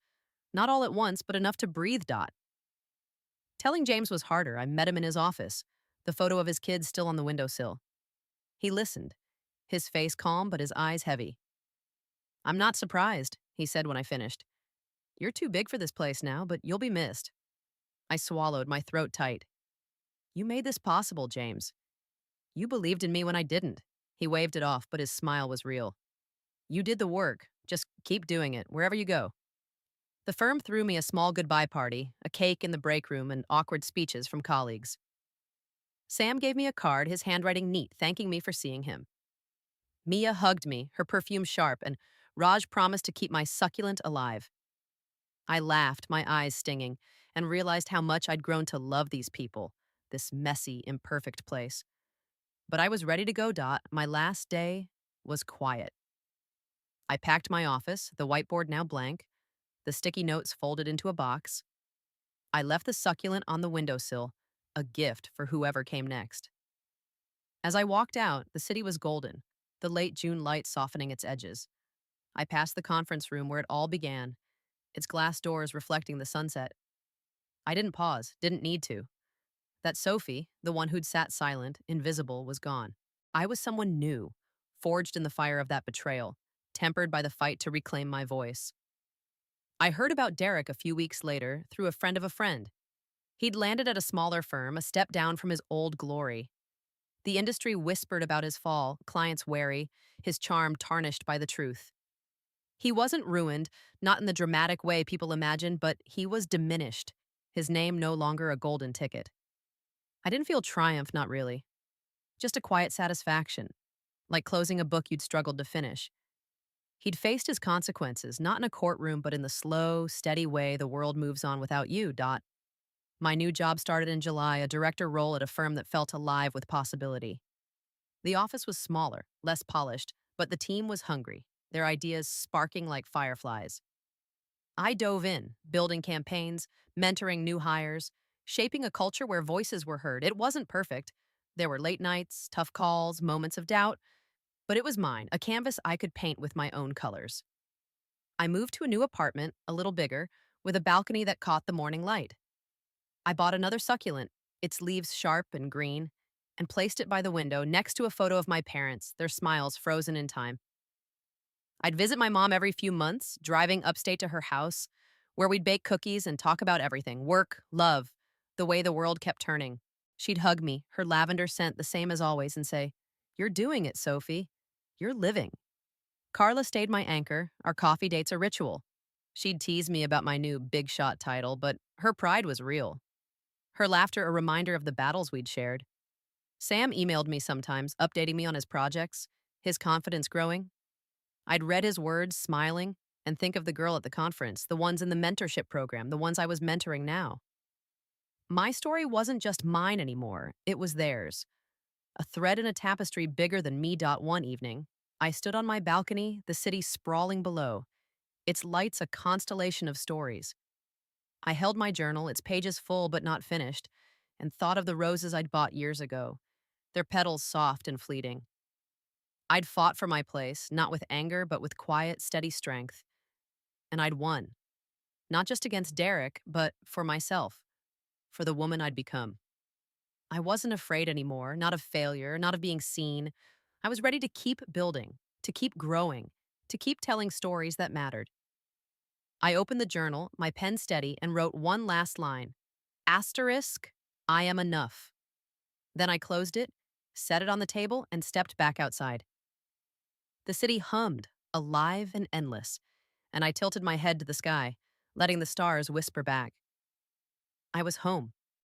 Speaker 1: Not all at once, but enough to breathe. Telling James was harder. I met him in his office, the photo of his kids still on the windowsill. He listened, his face calm but his eyes heavy. I'm not surprised, he said when I finished. You're too big for this place now, but you'll be missed. I swallowed, my throat tight. You made this possible, James. You believed in me when I didn't. He waved it off, but his smile was real. You did the work. Just keep doing it, wherever you go. The firm threw me a small goodbye party, a cake in the break room, and awkward speeches from colleagues. Sam gave me a card, his handwriting neat, thanking me for seeing him. Mia hugged me, her perfume sharp, and Raj promised to keep my succulent alive. I laughed, my eyes stinging, and realized how much I'd grown to love these people, this messy, imperfect place. But I was ready to go. My last day was quiet. I packed my office, the whiteboard now blank, the sticky notes folded into a box. I left the succulent on the windowsill, a gift for whoever came next. As I walked out, the city was golden, the late June light softening its edges. I passed the conference room where it all began, its glass doors reflecting the sunset. I didn't pause, didn't need to. That Sophie, the one who'd sat silent, invisible, was gone. I was someone new, forged in the fire of that betrayal, tempered by the fight to reclaim my voice. I heard about Derek a few weeks later through a friend of a friend. He'd landed at a smaller firm, a step down from his old glory. The industry whispered about his fall, clients wary, his charm tarnished by the truth. He wasn't ruined, not in the dramatic way people imagine, but he was diminished, his name no longer a golden ticket. I didn't feel triumph, not really. Just a quiet satisfaction, like closing a book you'd struggled to finish. He'd faced his consequences, not in a courtroom, but in the slow, steady way the world moves on without you. My new job started in July, a director role at a firm that felt alive with possibility. The office was smaller, less polished, but the team was hungry, their ideas sparking like fireflies. I dove in, building campaigns, mentoring new hires, shaping a culture where voices were heard. It wasn't perfect. There were late nights, tough calls, moments of doubt, but it was mine, a canvas I could paint with my own colors. I moved to a new apartment, a little bigger, with a balcony that caught the morning light. I bought another succulent, its leaves sharp and green, and placed it by the window next to a photo of my parents, their smiles frozen in time. I'd visit my mom every few months, driving upstate to her house, where we'd bake cookies and talk about everything work, love, the way the world kept turning. She'd hug me, her lavender scent the same as always, and say, You're doing it, Sophie. You're living. Carla stayed my anchor, our coffee dates a ritual. She'd tease me about my new big shot title, but her pride was real. Her laughter a reminder of the battles we'd shared. Sam emailed me sometimes, updating me on his projects, his confidence growing. I'd read his words, smiling, and think of the girl at the conference, the ones in the mentorship program, the ones I was mentoring now. My story wasn't just mine anymore, it was theirs. A thread in a tapestry bigger than me. One evening, I stood on my balcony, the city sprawling below, its lights a constellation of stories. I held my journal, its pages full but not finished, and thought of the roses I'd bought years ago, their petals soft and fleeting. I'd fought for my place, not with anger, but with quiet, steady strength. And I'd won, not just against Derek, but for myself, for the woman I'd become. I wasn't afraid anymore, not of failure, not of being seen. I was ready to keep building, to keep growing, to keep telling stories that mattered. I opened the journal, my pen steady, and wrote one last line. Asterisk, I am enough. Then I closed it, set it on the table, and stepped back outside. The city hummed, alive and endless, and I tilted my head to the sky, letting the stars whisper back. I was home.